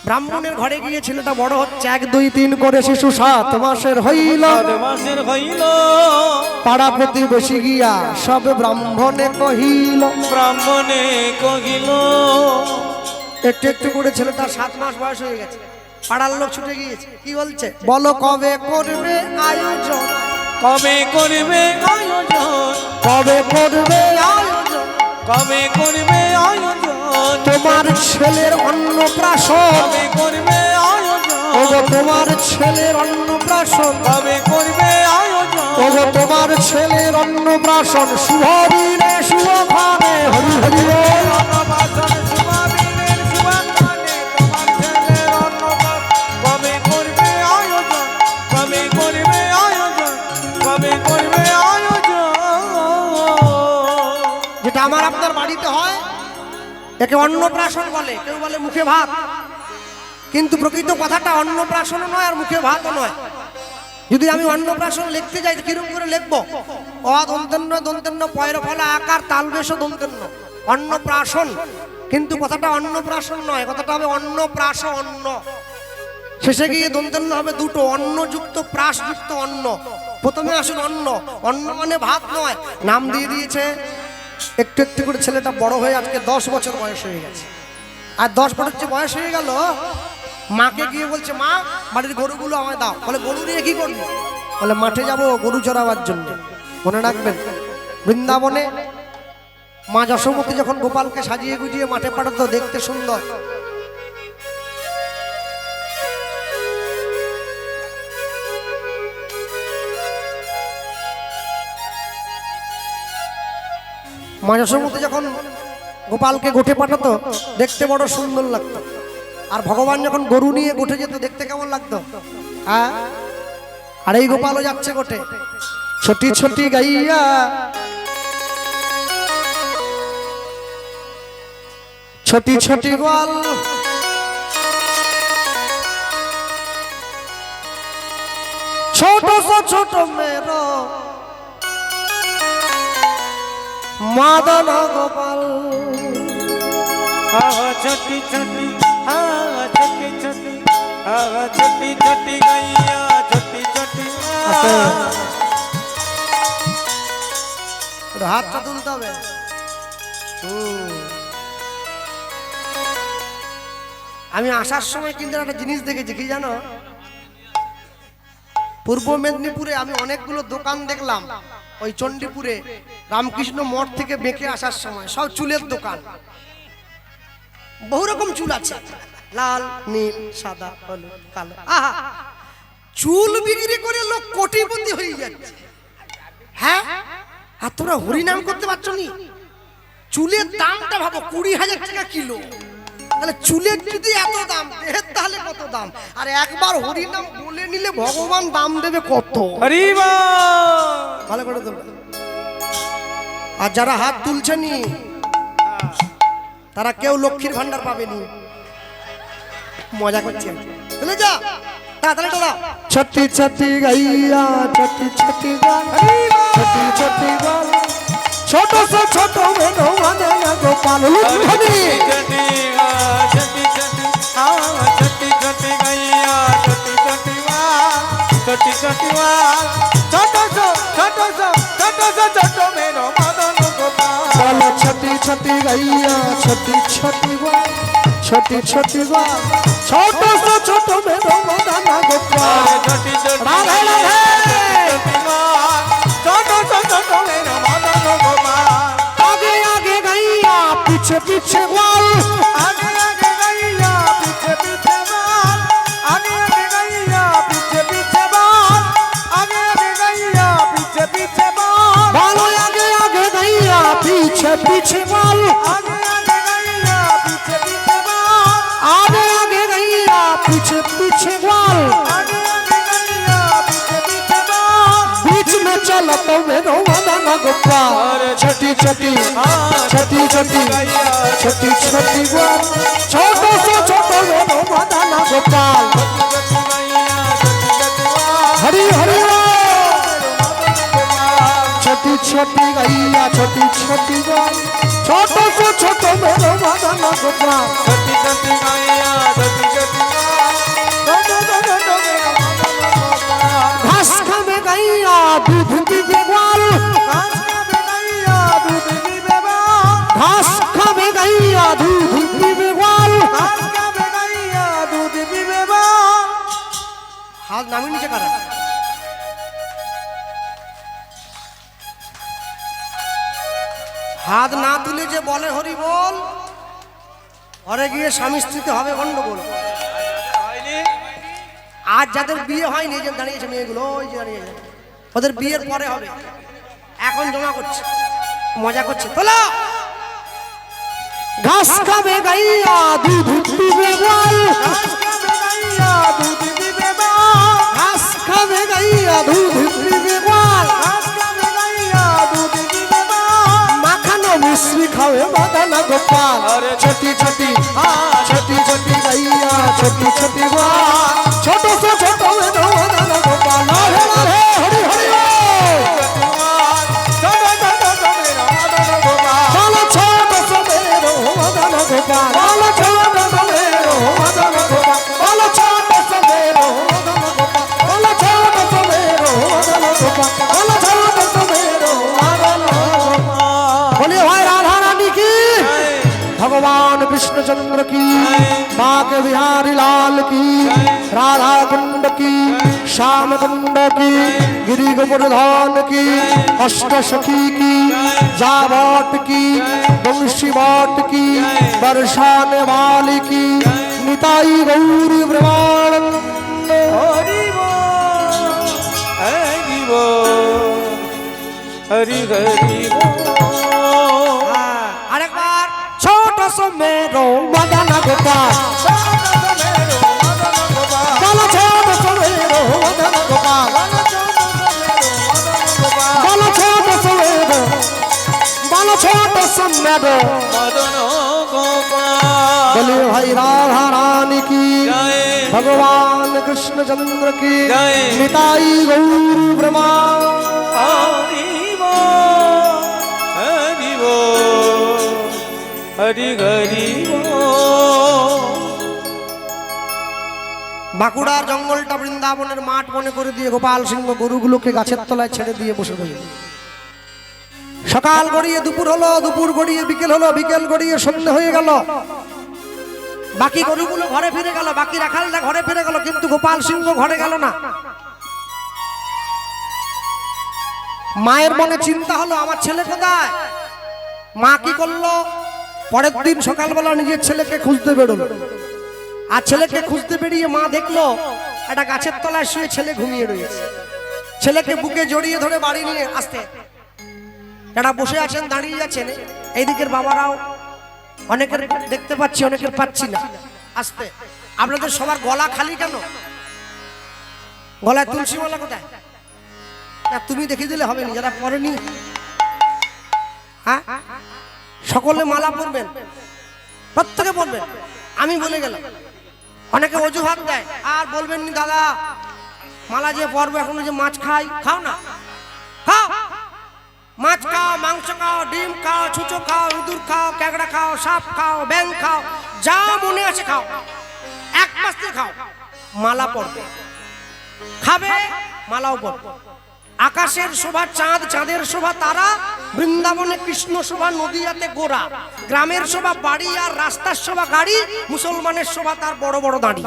[SPEAKER 1] ব্রাহ্মণের ঘরে গিয়ে ছেলেটা বড় হচ্ছে, 1, 2, 3 করে শিশু 7 মাসের হইল। পাড়া প্রতিবেশী গিয়া সব ব্রাহ্মণে কহিল,
[SPEAKER 2] ব্রাহ্মণে কহিল,
[SPEAKER 1] একটু একটু করে ছেলেটা 7 মাস বয়স হয়ে গেছে। পাড়ার লোক ছুটে গিয়েছে, কি বলছে? বলো কবে করবে আয়োজন,
[SPEAKER 2] কবে করবে আয়োজন,
[SPEAKER 1] কবে করবে আয়োজন,
[SPEAKER 2] কবে করবে আয়োজন,
[SPEAKER 1] তোমার ছেলের অন্নপ্রাশন,
[SPEAKER 2] কবে করবে আয়োজন,
[SPEAKER 1] ওগো তোমার ছেলের অন্নপ্রাশন,
[SPEAKER 2] কবে করবে আয়োজন,
[SPEAKER 1] ওগো তোমার ছেলের অন্নপ্রাশন, শুভ দিনে শুভক্ষণে, হরি হরি বল।
[SPEAKER 2] অন্নপ্রাশন শুভ দিনের শুভক্ষণে, তোমার ছেলের অন্নপ্রাশন, কবে করবে আয়োজন, কবে করবে আয়োজন, কবে করবে আয়োজন।
[SPEAKER 1] যেটা আমার আপনার বাড়িতে হয় একে অন্নপ্রাশন বলে, কেউ বলে মুখে ভাত, কিন্তু প্রকৃত কথাটা অন্নপ্রাশন নয় আর মুখে ভাতও নয়। যদি আমি অন্নপ্রাশন লিখতে যাই কিরকম করে লিখবো? অদন্তেন্ন দন্তেন্ন পয়র ফলা আকার তালবেশ দন্তেন্ন, অন্নপ্রাশন। কিন্তু কথাটা অন্নপ্রাশন নয়, কথাটা হবে অন্নপ্রাশ, অন্ন। শেষে গিয়ে দন্তেন্ন হবে দুটো, অন্নযুক্ত প্রাশযুক্ত অন্ন। প্রথমে আসুন অন্ন, অন্ন মানে ভাত নয়। নাম দিয়ে দিয়েছে। একটু একটু করে ছেলেটা বড় হয়ে আজকে 10 বছর বয়স হয়ে গেছে। আর 10 বছর যে বয়স হয়ে গেল, মাকে গিয়ে বলছে, মা বাড়ির গরুগুলো আমায় দাও। বলে গরু নিয়ে কি করবি? বলে মাঠে যাব গরু চড়াবার জন্য। মনে রাখবেন, বৃন্দাবনে মা যশোমতী যখন গোপালকে সাজিয়ে গুজিয়ে মাঠে পাঠাতো, দেখতে সুন্দর, মা যশোমতি যখন গোপালকে গোঠে পাঠাতো দেখতে বড় সুন্দর লাগতো, আর ভগবান যখন গরু নিয়ে গোঠে যেত দেখতে কেমন লাগতো? হ্যাঁ, আর এই গোপালও যাচ্ছে গোঠে, ছোটি ছোটি গাইয়া ছোটি ছোটি গোয়াল, ছোট ছোট মেরো মাদন গোপাল।
[SPEAKER 2] छोटी छोटी छोटी छोटी छोटी छोटी गैया छोटी छोटी
[SPEAKER 1] হাতটা তুলতে হবে। আমি আসার সময় কিন্তু একটা জিনিস দেখেছি, কি জানো? পূর্ব মেদিনীপুরে আমি অনেকগুলো দোকান দেখলাম, ওই চণ্ডীপুরে রামকৃষ্ণ মঠ থেকে বেঁকে আসার সময় সব চুলের দোকান, বহু রকম চুল আছে, লাল নীল সাদা হলুদ কালো। আহা, চুল বিক্রি করে লোক কোটিপতি হয়ে যাচ্ছে। হ্যাঁ, আর তোমরা হরিনাম করতে পারছো নি? চুলের দামটা ভাবো, 20,000 টাকা কিলো। তাহলে চুলের যদি এত দাম, দেহের তাহলে কত দাম? আর একবার হরিনাম বলে নিলে ভগবান দাম দেবে কত? ভালো করে তোমরা। আর যারা হাত তুলছেনি তারা কেউ লক্ষ্মীর ভান্ডার পাবেনি, মজা করছে। চলে যা তাড়াতাড়ি তোরা। ছোটি ছোটি গাইয়া ছোটি ছোটি গান, ছোটি ছোটি গান, ছোট ছোট মেনো মানে গোপাল।
[SPEAKER 2] छोटी छोटी छोटी छोटी गैया छोटी छोटी छोटी छोटी छोटो सो छोटो सो छोटो सो छोटो मेरो मदन गोपाल।
[SPEAKER 1] छोटी छोटी गैया छोटी छोटी गान, छोटी छोटी गान, ছোট ছোট মেনো মদন গোপাল।
[SPEAKER 2] छोटी छोटी
[SPEAKER 1] राधे राधे।
[SPEAKER 2] छोटो सो छोटो मेरो मदन गोपाल।
[SPEAKER 1] आगे आगे गैया पीछे पीछे ग्वाल,
[SPEAKER 2] आगे आगे गैया पीछे पीछे बाल, आगे आगे गैया पीछे पीछे बाल, आगे आगे गैया पीछे पीछे बाल,
[SPEAKER 1] बालो आगे आगे गैया पीछे पीछे ग्वाल,
[SPEAKER 2] आगे आगे गैया पीछे पीछे बाल,
[SPEAKER 1] आगे आगे गैया पीछे पीछे ग्वाल,
[SPEAKER 2] आगे आगे गैया पीछे पीछे बाल।
[SPEAKER 1] बीच में चला तो मेरो मदन गोपाल। छोटी छोटी छोटी छोटी छोटी छोटी ग्वाल, ছোট ছোট मेरो मदन गोपाल। हरि हरि छोटी छोटी गैया छोटी छोटी ग्वाल, ছোট ছোট मेरो मदन गोपाल।
[SPEAKER 2] छोटी छोटी गैया छोटी छोटी छोटो छोटो मेरो मदन गोपाल।
[SPEAKER 1] घास खावे गैया दूध पीवे ग्वाल,
[SPEAKER 2] घास खावे गैया दूध पीवे बाल,
[SPEAKER 1] घास खावे गैया दूध पीवे ग्वाल।
[SPEAKER 2] घास खावे गैया दूध पीवे बाल।
[SPEAKER 1] हाथ नामी नीचे करा। হাত না তুলে যে বলে হরি বল, ঘরে গিয়ে স্বামী স্ত্রীতে হবে গন্ডগোল। আজ যাদের বিয়ে হয়নি, যে দাঁড়িয়েছে মেয়েগুলো, ওই যে দাঁড়িয়েছে, ওদের বিয়ের পরে হবে, এখন জমা করছে, মজা করছে। তোলা ঘাস খাবে গাইয়া দুধ পিবে বল,
[SPEAKER 2] घास खावे गैया दूध पीवे बाल,
[SPEAKER 1] ঘাস খাবে গাইয়া দুধ পিবে বল।
[SPEAKER 2] घास खावे गैया दूध पीवे बाल।
[SPEAKER 1] মাখানো মিশ্রি খাবে মদন গোপাল। ছোটি ছোটি ছোটি ছোটি গাইয়া ছোটি ছোটি গান, ছোট ছোট মেনো মদন গোপাল। রাধে রাধে হরি হরি বল।
[SPEAKER 2] छोटो छोटो मेरो मदन गोपाल।
[SPEAKER 1] চলো ছোট মেরো মদন গোপাল, বলো ছোট মেরো মদন গোপাল, বলো ছোট মেরো মদন গোপাল, বলো ছোট মেরো মদন গোপাল, বলো ছোট মেরো মদন গোপাল। বলি হয় রাধা রানী কি, भगवान कृष्णचंद्र की, बाग बिहारी लाल की, राधा कुंड की, श्याम कुंड की, गिरी गोवर्धन की, अष्ट सखी की, जावट की, वंशी वाट की, बरसाने वाली की, निताई गौरी ब्रह्मानंद।
[SPEAKER 2] हरि बोल हरि बोल हरि हरि बोल।
[SPEAKER 1] সমেরো মদন গোপাল
[SPEAKER 2] বলো ছোট সমেরো মদন গোপাল
[SPEAKER 1] বলো ছোট সমেরো বলো ছোট সমেরো
[SPEAKER 2] মদন গোপাল
[SPEAKER 1] বলে ভাই রাধা রানী কি
[SPEAKER 2] জয়
[SPEAKER 1] भगवान कृष्ण चंद्र की
[SPEAKER 2] जय।
[SPEAKER 1] निताई गौर ब्रह्मा
[SPEAKER 2] हरि बोल हरि बोल हरि हरि बोल
[SPEAKER 1] বাঁকুড়ার জঙ্গলটা বৃন্দাবনের মাঠ মনে করে দিয়ে গোপাল সিংহ গরুগুলোকে গাছের তলায় ছেড়ে দিয়ে বসে রইল। সকাল গড়িয়ে দুপুর হলো, দুপুর গড়িয়ে বিকেল হলো, বিকেল গড়িয়ে সন্ধ্যা হয়ে গেল। বাকি গরুগুলো ঘরে ফিরে গেল, বাকি রাখালরা ঘরে ফিরে গেল, কিন্তু গোপাল সিংহ ঘরে গেল না। মায়ের মনে চিন্তা হলো আমার ছেলে কোথায়। মা কি করলো, পরের দিন সকালবেলা নিজের ছেলেকে খুঁজতে বেরোলো। আর ছেলেকে খুঁজতে বেরিয়ে মা দেখলো একটা গাছের তলায় শুয়ে ছেলে ঘুমিয়ে রয়েছে। ছেলেকে বুকে জড়িয়ে ধরে বাড়ি নিয়ে আসতে, যারা বসে আছেন দাঁড়িয়ে আছেন এইদিকের বাবারাও অনেকের দেখতে পাচ্ছি, অনেকের পাচ্ছি না। আসতে, আপনাদের সবার গলা খালি কেন? গলায় তুলসী মালা কোথায়? না তুমি দেখিয়ে দিলে হবে না, যারা পড়েনি। হ্যাঁ, সকলে মালা পরবেন, প্রত্যেকে পরবেন। আমি বলে গেলাম, অনেকে অজুহাত দেয় আর বলবেন নি দাদা মালা যে পরবো এখনো যে মাছ খাই, খাও না, খাও মাছ খাও, মাংস খাও, ডিম খাও, ছুঁচো খাও, ইঁদুর খাও, ক্যাকড়া খাও, সাপ খাও, ব্যাং খাও, যা মনে আছে খাও, এক মাস দিয়ে খাও। মালা পড়বে, খাবে, মালাও পড়বে। আকাশের শোভা চাঁদ, চাঁদের শোভা তারা, বৃন্দাবনে কৃষ্ণ শোভা, নদিয়াতে গোরা, গ্রামের শোভা বাড়ি আর রাস্তার শোভা গাড়ি, মুসলমানের শোভা তার বড় বড় দাড়ি।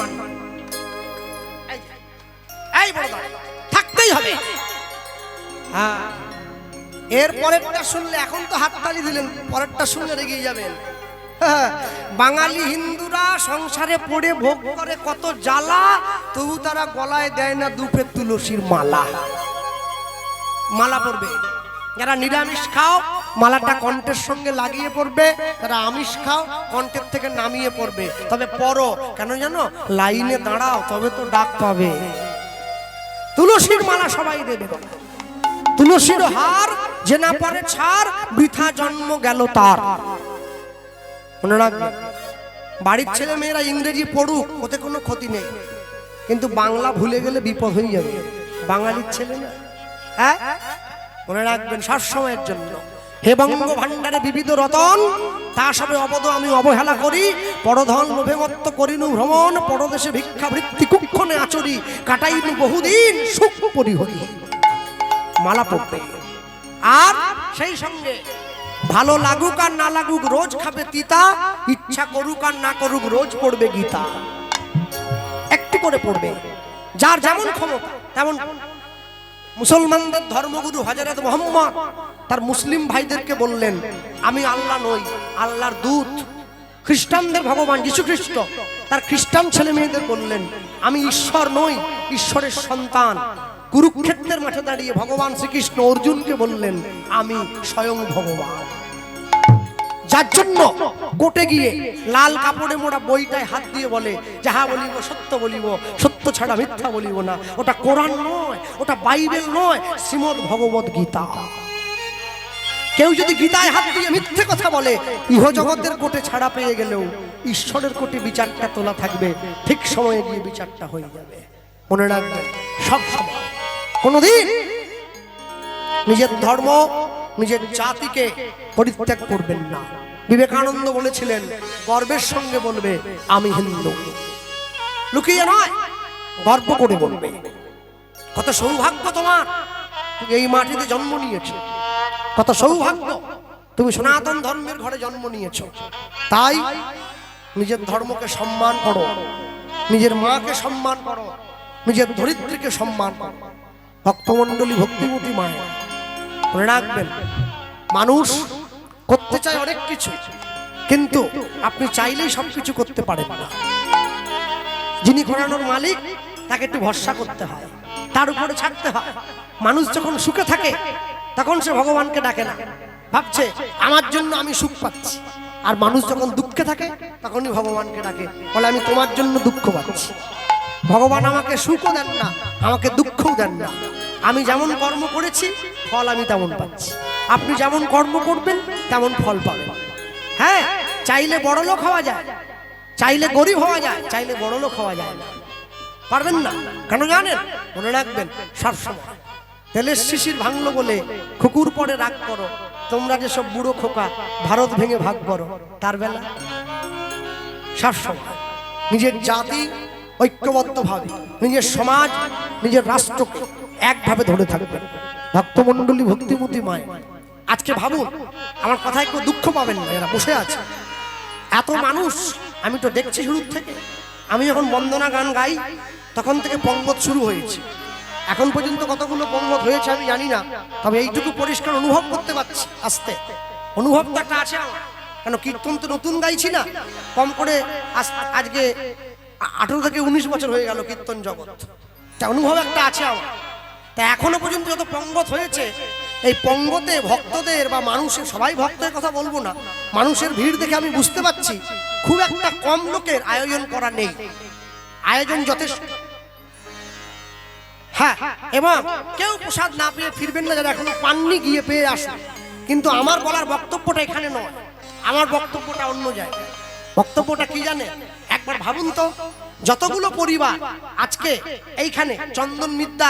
[SPEAKER 1] এই বড় দাড়ি থাকতেই হবে। হ্যাঁ, এর পরেরটা শুনলে, এখন তো হাততালি দিলেন, পরেরটা শুনলে রেগে যাবেন। বাঙালি হিন্দুরা সংসারে পড়ে ভোগ করে কত জ্বালা, তবু তারা গলায় দেয় না দুপে তুলসীর মালা। মালা পড়বে। যারা নিরামিষ খাও মালাটা কণ্ঠের সঙ্গে লাগিয়ে পড়বে, যারা আমিষ খাও কণ্ঠের থেকে নামিয়ে পড়বে। তবে পড়ো কেন জানো? লাইনে দাঁড়াও, তবে তো ডাক পাবে। তুলসীর মালা সবাই দেবে। তুলসীর হার যে না পারে ছাড়, বৃথা জন্ম গেল তার। মনে রাখবেন, বাড়ির ছেলে মেয়েরা ইংরেজি পড়ুক, ওতে কোনো ক্ষতি নেই, কিন্তু বাংলা ভুলে গেলে বিপদ হয়ে যাবে। বাঙালির ছেলে না, হ্যাঁ মনে রাখবেন সব সময়ের জন্য। হে বঙ্গ ভাণ্ডারে বিবিধ রতন, তা সবে অবদ আমি অবহেলা করি। পরধন লোভে মত্ত করিনু ভ্রমণ, পরদেশে ভিক্ষাবৃত্তি কুক্ষণে আচরি, কাটাইনু বহুদিন সুখ পরিহরি। মালা পড়বে। আর সেই সঙ্গে ভালো লাগুক আর না লাগুক রোজ খাবে তিতা, ইচ্ছা করুক আর না করুক রোজ পড়বে গীতা। একটু করে পড়বে, যার যেমন ক্ষমতা তেমন। মুসলমানদের ধর্মগুরু হযরত মুহাম্মদ তার মুসলিম ভাইদেরকে বললেন, আমি আল্লাহ নই, আল্লাহর দূত। খ্রিস্টানদের ভগবান যীশু খ্রিস্ট তার খ্রিস্টান ছেলে মেয়েদের বললেন, আমি ঈশ্বর নই, ঈশ্বরের সন্তান। কুরুক্ষেত্রের মাঠে দাঁড়িয়ে ভগবান শ্রীকৃষ্ণ অর্জুনকে বললেন, আমি স্বয়ং ভগবান। যার জন্য কোর্টে গিয়ে লাল কাপড়ে মোড়া বইটায় হাত দিয়ে বলে, যাহা বলিব সত্য বলিব, সত্য ছাড়া মিথ্যা বলিব না। ওটা কোরআন নয়, ওটা বাইবেল নয়, শ্রীমদ্ ভগবত গীতা। কেউ যদি গীতায় হাত দিয়ে মিথ্যে কথা বলে, ইহজগতের কোর্টে ছাড়া পেয়ে গেলেও ঈশ্বরের কোর্টে বিচারটা তোলা থাকবে, ঠিক সময়ে গিয়ে বিচারটা হয়ে যাবে। মনে রাখবেন, সব সময় কোনদিন নিজের ধর্ম, নিজের জাতিকে পরিত্যাগ করবেন না। বিবেকানন্দ বলেছিলেন, গর্বের সঙ্গে বলবে আমি হিন্দু, লুকিয়ে নয়, গর্ব করে বলবে। কত সৌভাগ্য তোমার, তুমি এই মাটিতে জন্ম নিয়েছো, কত সৌভাগ্য তুমি সনাতন ধর্মের ঘরে জন্ম নিয়েছো। তাই নিজের ধর্মকে সম্মান করো, নিজের মাকে সম্মান করো, নিজের ধরিত্রীকে সম্মান করো। ভক্তমণ্ডলী ভক্তিমতী মায়ের মনে রাখবেন, মানুষ করতে চায় অনেক কিছু, কিন্তু আপনি চাইলেই সবকিছু করতে পারেন না। যিনি করানোর মালিক তাকে একটু ভরসা করতে হয়, তার উপরে ছাড়তে হয়। মানুষ যখন সুখে থাকে তখন সে ভগবানকে ডাকে না, ভাবছে আমার জন্য আমি সুখ পাচ্ছি। আর মানুষ যখন দুঃখে থাকে তখনই ভগবানকে ডাকে, বলে আমি তোমার জন্য দুঃখ পাচ্ছি। ভগবান আমাকে সুখও দেন না, আমাকে দুঃখও দেন না। আমি যেমন কর্ম করেছি ফল আমি তেমন পাচ্ছি, আপনি যেমন কর্ম করবেন তেমন ফল পাবেন। হ্যাঁ, চাইলে বড়লোক হওয়া যায়, চাইলে গরিব হওয়া যায়, চাইলে বড়লোক হওয়া যায় না, পারবেন না। কেন জানেন? মনে রাখবেন সবসময়, তেলের শিশির ভাঙলো বলে কুকুর পরে রাগ করো, তোমরা যে সব বুড়ো খোকা ভারত ভেঙে ভাগ করো, তার বেলা সবসময় নিজের জাতি ঐক্যবদ্ধভাবে, নিজের সমাজ, নিজের রাষ্ট্রকে একভাবে ধরে থাকবেন। ভক্তমণ্ডলী, ভক্তিমতী মায়, আজকে ভাবুন, আমার কথায় কেউ দুঃখ পাবেন না, এরা বসে আছে এত মানুষ। আমি তো দেখছি শুরু থেকে, আমি যখন বন্দনা গান গাই তখন থেকে পঙ্গত শুরু হয়েছে, এখন পর্যন্ত কতগুলো পঙ্গত হয়েছে আমি জানি না, তবে এইটুকু পরিষ্কার অনুভব করতে পারছি। আস্তে অনুভবটা একটা আছে আমার, কেন কীর্তন তো নতুন গাইছি না, কম করে আজকে 18 থেকে 19 বছর হয়ে গেল কীর্তন জগৎ, তা অনুভব একটা আছে আমার। তা এখনো পর্যন্ত যত পঙ্গত হয়েছে, এই পঙ্গতে ভক্তদের বা মানুষের, সবাই ভক্তের কথা বলবো না, মানুষের ভিড় দেখে আমি বুঝতে পারছি খুব একটা কম লোকের আয়োজন করা নেই, আয়োজন যথেষ্ট। হ্যাঁ, এবং কেউ প্রসাদ না পেয়ে ফিরবেন না, যারা এখনো পাননি গিয়ে পেয়ে আসুন। কিন্তু আমার বলার বক্তব্যটা এখানে নয়, আমার বক্তব্যটা অন্য জায়গায়। বক্তব্যটা কি জানে? একবার ভাবুন তো, যতগুলো পরিবার আজকে এইখানে চন্দন মিদ্যা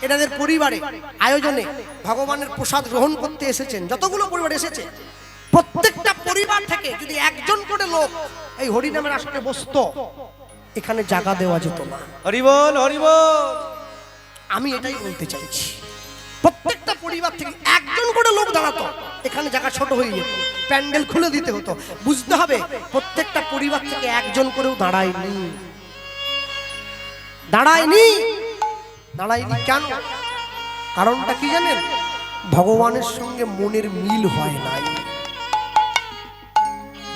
[SPEAKER 1] এনাদের পরিবারে আয়োজনে ভগবানের প্রসাদ গ্রহণ করতে এসেছেন, যতগুলো পরিবার এসেছে, প্রত্যেকটা পরিবার থেকে যদি একজন করে লোক এই হরিনামের আসনে বসতো, এখানে জায়গা দেওয়া যেত না।
[SPEAKER 2] হরি বল, হরি বল।
[SPEAKER 1] আমি এটাই বলতে চাইছি, প্রত্যেকটা পরিবার থেকে একজন করে লোক দাঁড়াতো, এখানে জায়গা ছোট হয়ে যেত, প্যান্ডেল খুলে দিতে হতো। বুঝতে হবে, প্রত্যেকটা পরিবার থেকে একজন করেও দাঁড়ায়নি, দাঁড়ায়নি, দাঁড়ায়নি। কেন? কারণটা কি জানেন? ভগবানের সঙ্গে মনের মিল হয় নাই,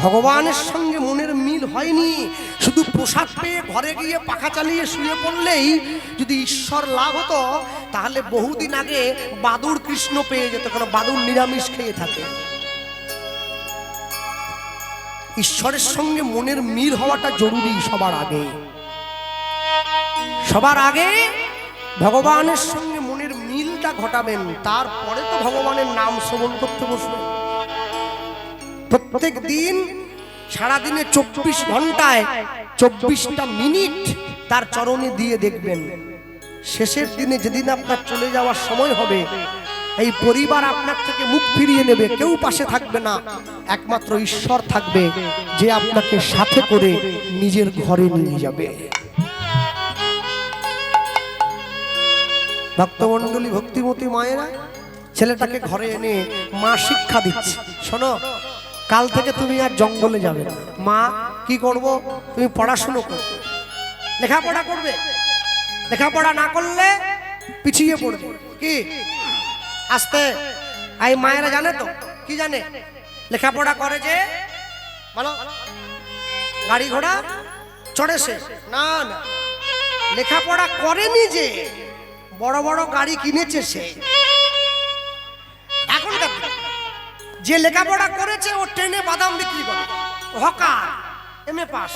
[SPEAKER 1] ভগবানের সঙ্গে মনের মিল হয়নি। শুধু প্রসাদ পেয়ে ঘরে গিয়ে পাখা চালিয়ে শুয়ে পড়লেই যদি ঈশ্বর লাভ হতো, তাহলে বহুদিন আগে বাদুড় কৃষ্ণ পেয়ে যেত, কারণ বাদুড় নিরামিষ খেয়ে থাকে। ঈশ্বরের সঙ্গে মনের মিল হওয়াটা জরুরি সবার আগে, সবার আগে ভগবানের সঙ্গে মনের মিলটা ঘটাবেন, তারপরে তো ভগবানের নাম শ্রবণ করতে বসবেন। প্রত্যেক দিন সারাদিনে 24 ঘন্টায় 24টা মিনিট তার চরণে দিয়ে দেখবেন। শেষের দিনে যেদিন আপনার চলে যাওয়ার সময় হবে, এই পরিবার আপনার থেকে মুখ ফিরিয়ে নেবে, কেউ পাশে থাকবে না, একমাত্র ঈশ্বর থাকবে, যে আপনাকে সাথে করে নিজের ঘরে নিয়ে যাবে। ভক্তমণ্ডলী, ভক্তিমতী মায়েরা, ছেলেটাকে ঘরে এনে মা শিক্ষা দিচ্ছে, শোনো, কাল থেকে তুমি আর জঙ্গলে যাবে না। মা, কি করব? তুমি পড়াশুনো করবে, লেখাপড়া করবে, লেখাপড়া না করলে পিছিয়ে পড়বে। কি আস্তে, এই মায়েরা জানে তো, কি জানে? লেখাপড়া করে যে বলো, গাড়ি ঘোড়া চড়ে সে না, না, লেখাপড়া করেনি যে, বড় বড় গাড়ি কিনেছে সে। এখনকার যে লেখাপড়া করেছে ও ট্রেনে বাদাম বিক্রি করে, হকার, MA পাস।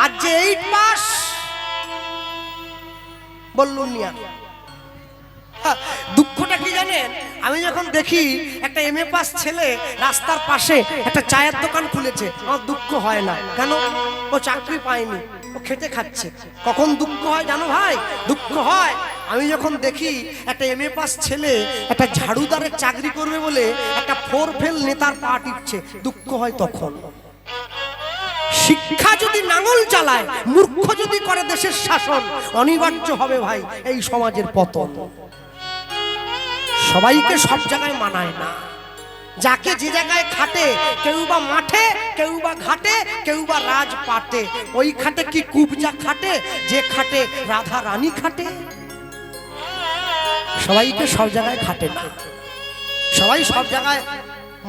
[SPEAKER 1] আর যে 8 পাস বললুন নিয়া। দুঃখটা কি জানেন? আমি যখন দেখি একটা MA পাস ছেলে রাস্তার পাশে একটা চায়ের দোকান খুলেছে, আমার দুঃখ হয় না। কেন? ও চাকরি পায়নি, ও খেটে খাচ্ছে। কখন দুঃখ হয় জানো ভাই? দুঃখ হয় আমি যখন দেখি একটা MA পাস ছেলে একটা ঝাড়ুদারের চাকরি করবে বলে একটা 4 ফেল নেতার পা টিপছে, দুঃখ হয় তখন। শিক্ষা যদি নাঙল চালায়, মূর্খ যদি করে দেশের শাসন, অনিবার্য হবে ভাই এই সমাজের পতন। সবাইকে সব জায়গায় মানায় না, যাকে যে জায়গায় খাটে, কেউ বা মাঠে, কেউ বা ঘাটে, কেউ বা রাজপাটে। ওই খাটে কি কুবজা খাটে, যে খাটে রাধা রানী খাটে। সবাইকে সব জায়গায় খাটে না, সবাই সব জায়গায়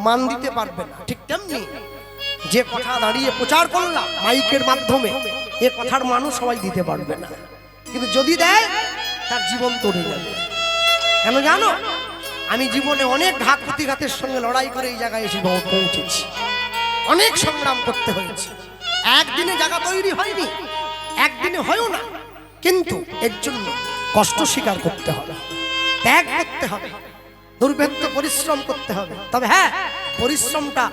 [SPEAKER 1] মান দিতে পারবে না। ঠিক তেমনি যে কথা দাঁড়িয়ে প্রচার করলাম মাইকের মাধ্যমে, এ কথার মানুষ সবাই দিতে পারবে না, কিন্তু যদি দেয় তার জীবন তরে যাবে। কেন জানো? আমি জীবনে অনেক ঘাত প্রতিঘাতের সঙ্গে লড়াই করে এই জায়গায় এসে পৌঁছেছি। অনেক সংগ্রাম করতে হয়েছে। একদিনে জায়গা তৈরি হয়নি, একদিনে হয়ও না, কিন্তু এর জন্য কষ্ট স্বীকার করতে হবে, ত্যাগ করতে হবে, দুর্ভেদ্য পরিশ্রম করতে হবে। তবে হ্যাঁ, পরিশ্রমটা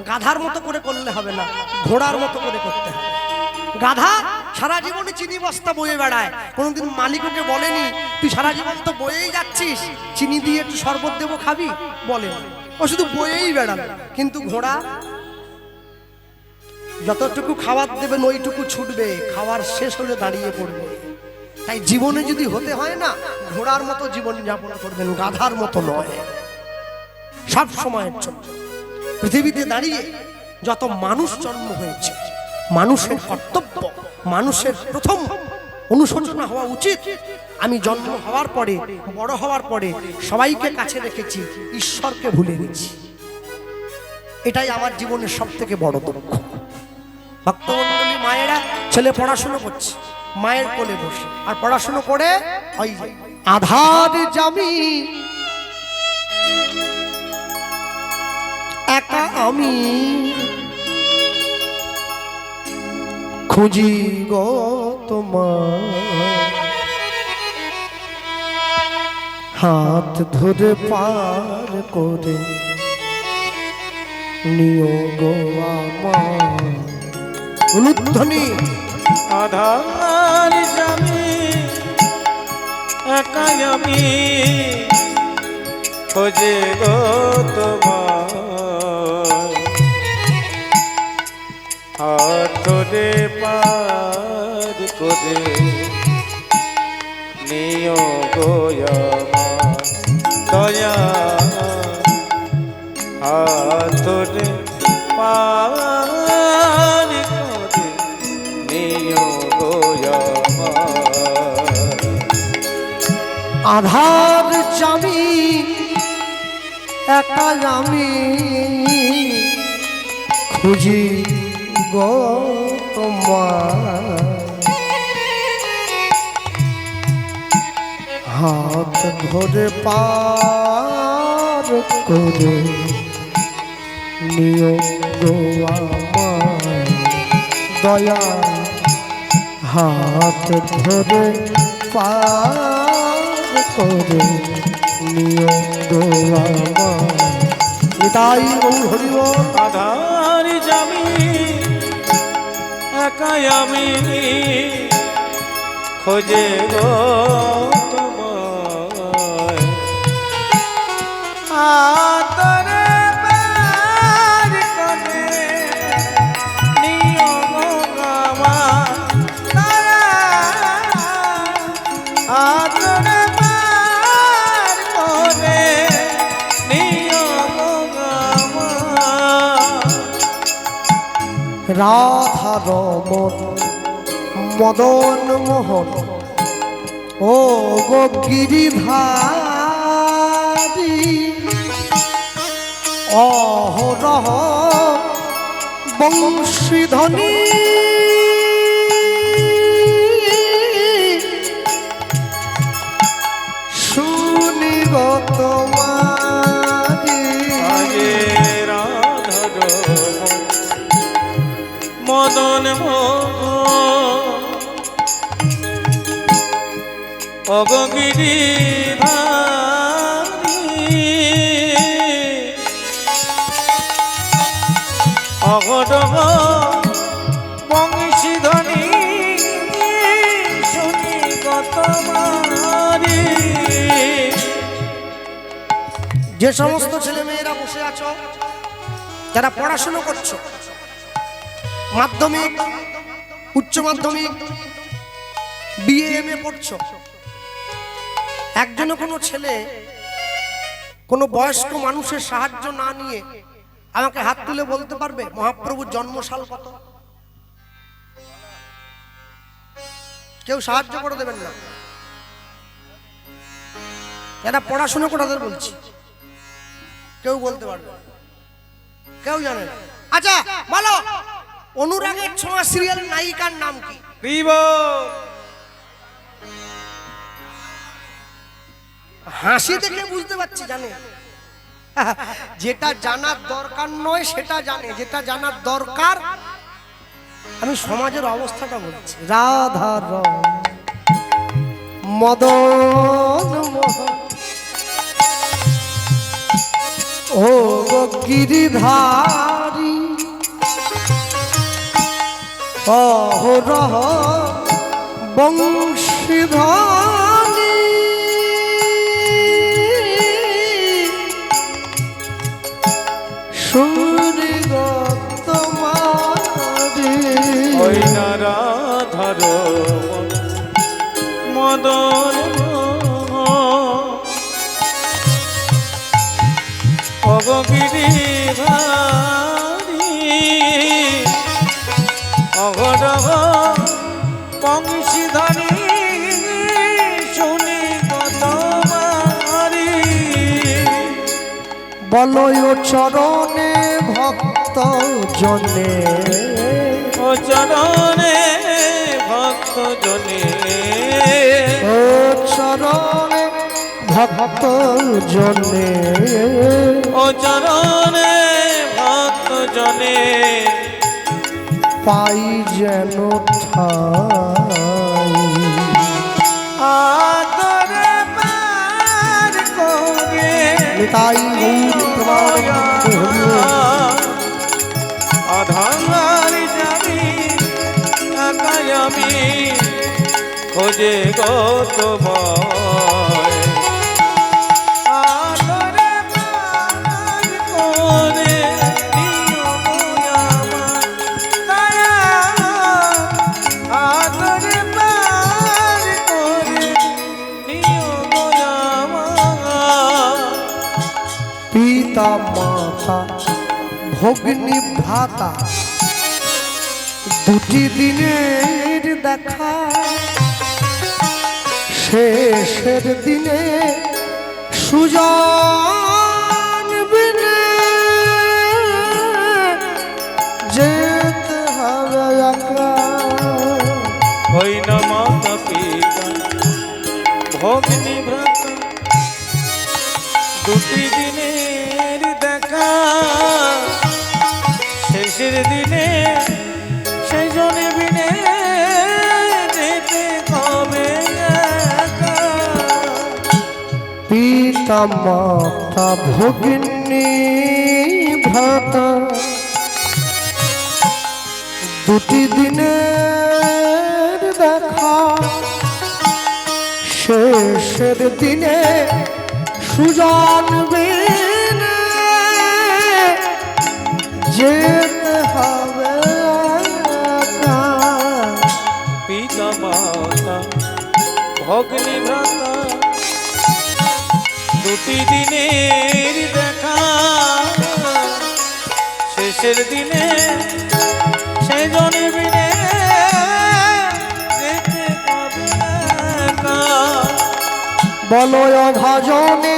[SPEAKER 1] গাধার মতো করে করলে হবে না, ঘোড়ার মতো করে করতে হবে। গাধা সারা জীবনে চিনি বস্তা বয়ে বেড়ায়, কোনোদিন মালিককে বলেনি তুই সারা জীবন তো বয়েই যাচ্ছিস, চিনি দিয়ে একটু শরবত দেবো খাবি, বলে ও শুধু বয়েই বেড়াবে। কিন্তু ঘোড়া যতটুকু খাবার দেবেন ওইটুকু ছুটবে, খাবার শেষ হলে দাঁড়িয়ে পড়বে। তাই জীবনে যদি হতে হয় না, ঘোড়ার মতো জীবন যাপন করবেন, গাধার মতো নয়। সব সময়ের জন্য পৃথিবীতে দাঁড়িয়ে যত মানুষ জন্ম হয়েছে, মানুষের কর্তব্য, মানুষের প্রথম অনুশোচনা হওয়া উচিত, আমি জন্ম হওয়ার পরে, বড় হওয়ার পরে সবাইকে কাছে রেখেছি, ঈশ্বরকে ভুলে গেছি। এটাই আমার জীবনের সব থেকে বড় দুঃখ। ভক্তমণ্ডলী মায়েরা, ছেলে পড়াশুনো করছে, মায়ের কোলে বসে আর পড়াশুনো করে ওই আধার জামি একা আমি খুঁজি গো তোমার, হাত ধরে পার করে নিও গো আমার। উলুধ্বনি
[SPEAKER 2] আধার জামি একাই আমি খোঁজে গো তোমার, হাত ধরে পার করে নিও গো আমার দয়া, হাত ধরে পার করে নিও গো আমার।
[SPEAKER 1] আধার জামি একা আমি খুঁজি গো তোমার, হাত ধরে পার করে নিও গো আমার দয়া, হাত ধরে পার করে নিও গো আমার। এটাই হরি বল।
[SPEAKER 2] আধার জামি একাই আমি খোঁজে গো তোমায়, আতরে পার করে নিও গো আমার দয়া, আতরে পার করে নিও গো আমার।
[SPEAKER 1] রাধা রমন মদন মোহন ও গো গিরিধারী, অহরহ বংশীধ্বনি শুনি গো তোমারি।
[SPEAKER 2] আগে রাধা রমন মদন মোহন অগগিরিধারী, অগডগ বংশীধ্বনি শুনি গো তোমারি।
[SPEAKER 1] যে সমস্ত ছেলে মেয়েরা বসে আছো, যারা পড়াশুনো করছো, মাধ্যমিক, উচ্চ মাধ্যমিক, বিএ এমএ পড়ছো, একজনও কোনো ছেলে কোনো বয়স্ক মানুষের সাহায্য না নিয়ে আমাকে হাত তুলে বলতে পারবে মহাপ্রভুর জন্মসাল কত? কেউ সাহায্য করে দেবেন না। যারা পড়াশুনো করে তাদের বলছি, কেউ বলতে পারবে না, কেউ জানে না। আচ্ছা বলো, অনুরাগের ছোঁয়া সিরিয়ালের নায়িকার নাম কি? হাসি দেখে বুঝতে পারছি জানে, যেটা জানার দরকার নয় সেটা জানে, যেটা জানার দরকার। আমি সমাজের অবস্থাটা বলছি। রাধার মদন মোহন ও গিরিধারী অহরহ বংশীধারী সূর্যগত মারি
[SPEAKER 2] ওই না রাধার মদন অগগিরি ভারি অঘরহ বংশীধারী শুনি কত মারি
[SPEAKER 1] বলয় চরণে ভক্ত জনে
[SPEAKER 2] ও চরণে ভক্ত জনে
[SPEAKER 1] ও চরণে ভক্ত জনে
[SPEAKER 2] ও চরণে ভক্ত জনে
[SPEAKER 1] পাই যেন ঠাই
[SPEAKER 2] আদরে পার করে
[SPEAKER 1] তাই গৌর প্রমাণানন্দ হরি
[SPEAKER 2] আধার যাবি একাই আমি খোঁজে গৌতময় আদরে পার করে নিও আমার দয়া আদরে পার করে নিও আমার
[SPEAKER 1] পিতা মাতা ভগ্নী ভ্রাতা দুটি দিনের দেখা শেষের দিনে সুজন বিনে যেতে হবে একা
[SPEAKER 2] ওই না মাতা পিতা ভগ্নী ভ্রাতা দুটি দিনের দেখা শেষের দিনে সেই জনে বিনে যেতে হবে একা।
[SPEAKER 1] পিতা মাতা ভগ্নী ভ্রাতা দুটি দিনের দেখা শেষের দিনে সুজন বিনে যেতে হবে একা।
[SPEAKER 2] পিতা মাতা ভগ্নী ভ্রাতা দুটি দিনের দেখা শেষের দিনে সেই জনে বিনে যেতে হবে একা।
[SPEAKER 1] বলয় ভজনে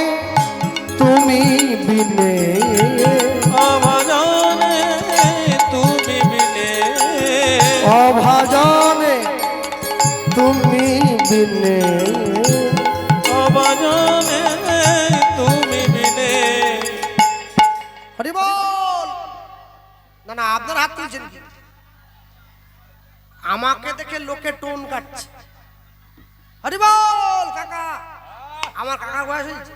[SPEAKER 1] তুমি বিনে
[SPEAKER 2] অভজনে তুমি বিনে
[SPEAKER 1] অভজনে তুমি বিনে
[SPEAKER 2] অভজনে তুমি বিনে।
[SPEAKER 1] হরি বল। না না আপনার হাত তুলছেন কি? আমাকে দেখে লোকে টোন কাটছে। হরি বল কাকা। আমার কাকার বয়স হয়েছে।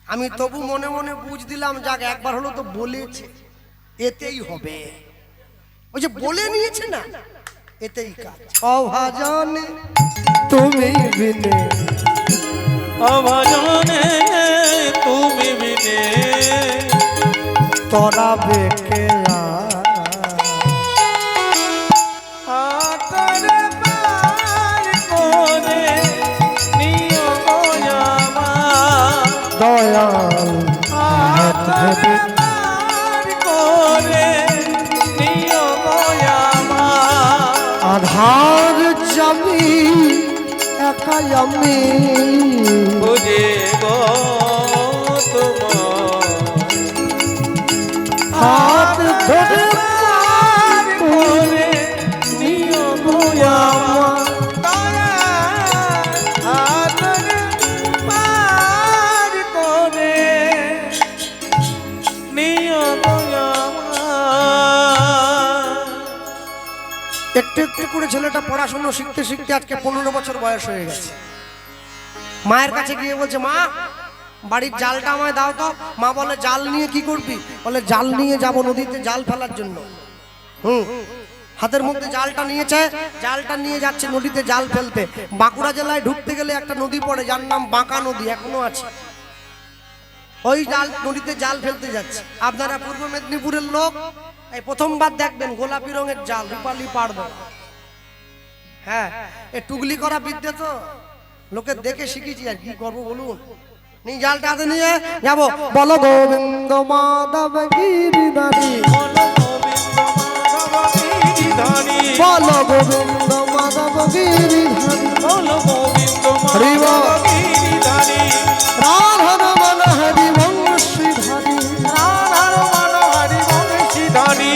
[SPEAKER 1] আমি তবু মনে মনে বুঝ দিলাম যাক একবার হলো তো বলেছে, এতেই হবে। ওই যে বলে নিয়েছে না, এতেই কাজ। অভাজনে তুমি বিনে
[SPEAKER 2] অভজনে তুমি বিনে
[SPEAKER 1] তোরা বেকে
[SPEAKER 2] আতরে পার করে নিও আমার
[SPEAKER 1] দয়াল
[SPEAKER 2] আতরে পার করে নিও আমার
[SPEAKER 1] আধার জমি একাই আমি
[SPEAKER 2] খুঁজে গো তোমার
[SPEAKER 1] হাত ধরে
[SPEAKER 2] পার করে নিও আমার দয়া আতরে পার করে
[SPEAKER 1] একটু একটু করে ছেলেটা পড়াশোনা শিখতে শিখতে আজকে 15 বছর বয়স হয়ে গেছে। মায়ের কাছে গিয়ে বলছে, মা বাড়ির জালটা আমায় দাও তো। মা বলে, জাল নিয়ে কি করবি? বলে, জাল নিয়ে যাব নদীতে জাল ফেলার জন্য। হাতের মধ্যে জালটা নিয়েছে, জালটা নিয়ে যাচ্ছে নদীতে জাল ফেলতে। বাঁকুড়া জেলায় ঢুকতে গেলে একটা নদী পড়ে, যার নাম বাঁকা নদী, এখনো আছে। ওই জাল নদীতে জাল ফেলতে যাচ্ছে। আপনারা পূর্ব মেদিনীপুরের লোক, এই প্রথমবার দেখবেন গোলাপি রঙের জাল, রূপালি পাড়বে। হ্যাঁ, এ টুগলি করা বিদ্যে তো লোকে দেখে শিখেছি, আর কি করবো বলুন। নিয়ে জালটা হাতে নিয়ে যাবো। বলো গোবিন্দ মাধব গিরিধারী, বলো গোবিন্দ মাধব গিরিধারী,
[SPEAKER 2] বলো গোবিন্দ
[SPEAKER 1] হরি বল।
[SPEAKER 2] গিরিধারী,
[SPEAKER 1] রাধা রমন হরি বংশীধারী,
[SPEAKER 2] রাধার মন হরি বংশীধারী,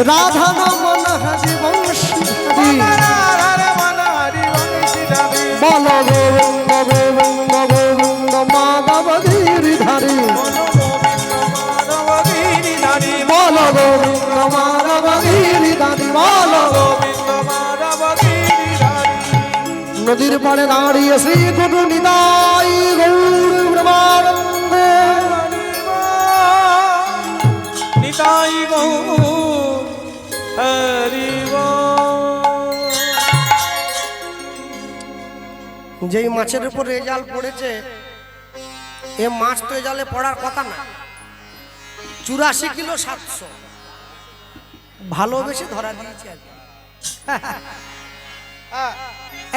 [SPEAKER 1] রাধা রমন হরি বংশীধারী,
[SPEAKER 2] রাধার মন হরি বংশীধারী,
[SPEAKER 1] বলো গোবিন্দ গোবিন্দ গোবিন্দ মাধব গিরিধারী,
[SPEAKER 2] বলো গোবিন্দ মাধব গিরিধারী,
[SPEAKER 1] বলো গোবিন্দ মাধব গিরিধারী, বলো।
[SPEAKER 2] গোবিন্দ মাধব গিরিধারী।
[SPEAKER 1] নদীর পাড়ে দাঁড়িয়ে শ্রী গুরু নিতাই গৌর ব্রহ্মানন্দে,
[SPEAKER 2] নিতাই গৌর হরি বল।
[SPEAKER 1] যেই মাছের উপর এ জাল পড়েছে, এ মাছ তো এ জালে পড়ার কথা না। 84 কিলো 700 ভালোবেসে ধরা দিয়েছে আর কি।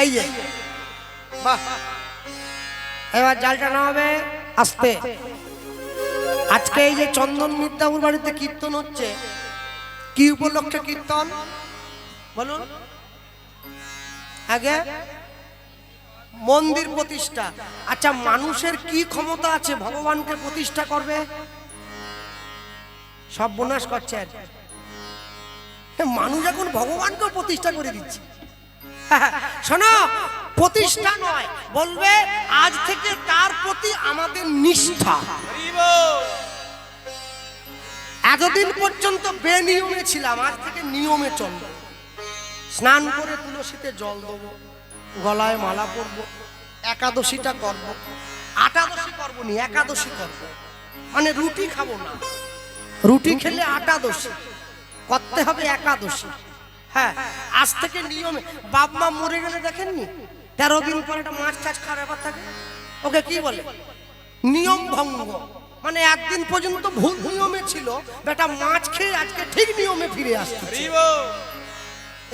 [SPEAKER 1] এই যে বাহ, এবার জালটা না হবে আস্তে। আজকে এই যে চন্দন মিদ্যাপুর বাড়িতে কীর্তন হচ্ছে, কি উপলক্ষে কীর্তন বলুন? আগে মন্দির প্রতিষ্ঠা। আচ্ছা, মানুষের কি ক্ষমতা আছে ভগবানকে প্রতিষ্ঠা করবে? সব বোনাস করছে আর কি। মানুষ এখন ভগবানকে প্রতিষ্ঠা করে দিচ্ছে। শোনো, প্রতিষ্ঠা নয়, বলবে আজ থেকে তার প্রতি আমাদের নিষ্ঠা। এতদিন পর্যন্ত বেনিয়মে ছিলাম, আজ থেকে নিয়মে চলব। স্নান করে তুলসীতে জল দেবো, গলায় মালা পরবো, একাদশীটা করব। আটাদশী করবো নি, একাদশী করব। মানে রুটি খাবো না, রুটি খেলে আটাদশী করতে হবে, একাদশী। হ্যাঁ, আজ থেকে নিয়মে। বাপ মা মরে গেলে দেখেননি 13 দিন পরে একটা মাছ টাছ খাওয়ার ব্যাপার থাকে, ওকে কি বলে? নিয়ম ভঙ্গ। মানে একদিন পর্যন্ত ভুল নিয়মে ছিল, বেটা মাছ খেয়ে আজকে ঠিক নিয়মে ফিরে আসছে।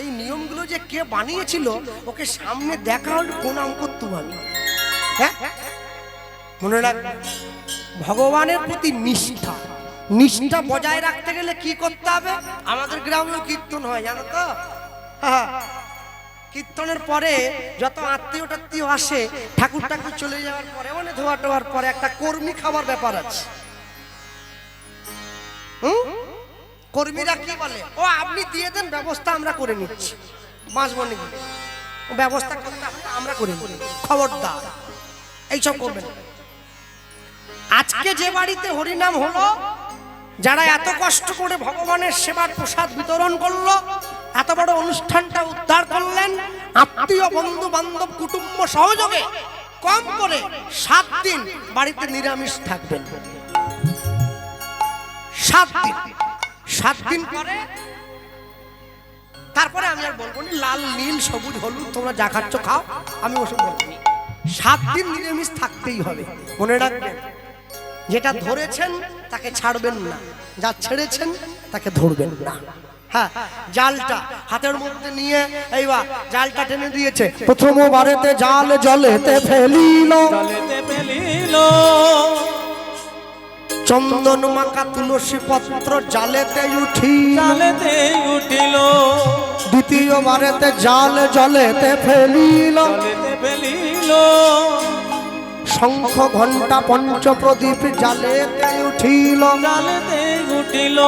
[SPEAKER 1] এই নিয়মগুলো যে কে বানিয়েছিল, ওকে সামনে দেখা হলে প্রণাম করতুম আমি। হ্যাঁ, মনে রাখবেন, ভগবানের প্রতি নিষ্ঠা। নিষ্ঠা বজায় রাখতে গেলে কি করতে হবে? আমাদের গ্রামেও কীর্তন হয়, জানো তো? কীর্তনের পরে যত আত্মীয় টাত্মীয় আসে, ঠাকুর ঠাকুর চলে যাওয়ার পরে, মানে ধোয়া টোয়ার পরে একটা কর্মী খাবার ব্যাপার আছে। কর্মীরা কি বলে? ও আপনি দিয়ে দেন, ব্যবস্থা আমরা করে নিচ্ছি। বাঁশবনি ব্যবস্থা করতে হবে, আমরা করে নিই, খবরদার এইসব করবেন। আজকে যে বাড়িতে হরিনাম হলো, যারা এত কষ্ট করে ভগবানের সেবার প্রসাদ বিতরণ করলো, এত বড় অনুষ্ঠানটা উদ্ধার করলেন, আত্মীয় বন্ধু বান্ধব কুটুম্ব সহযোগে কম করে 7 দিন বাড়িতে নিরামিষ থাকবেন। 7 দিন, 7 দিন পরে তারপরে আমি আর বলবো না লাল নীল সবুজ হলুদ তোমরা যা খাচ্ছ খাও, আমি ওসব বলবো না। 7 দিন নিরামিষ থাকতেই হবে। মনে রাখবেন, যেটা ধরেছেন তাকে ছাড়বেন না, যা ছেড়েছেন তাকে ধরবেন না। হ্যাঁ, জালটা হাতের মধ্যে নিয়ে এইবার জালটা টেনে দিয়েছে। প্রথম বারেতে জাল জলেতে ফেলিল,
[SPEAKER 2] জলেতে ফেলিল,
[SPEAKER 1] চন্দন মাখা তুলসী পত্র জালেতে উঠিল,
[SPEAKER 2] জালেতে উঠিল।
[SPEAKER 1] দ্বিতীয় বারেতে জাল জলেতে ফেলিল,
[SPEAKER 2] জলেতে ফেলিল,
[SPEAKER 1] শঙ্খ ঘণ্টা পঞ্চ প্রদীপ জালেতে উঠিল।
[SPEAKER 2] জালেতে উঠিল।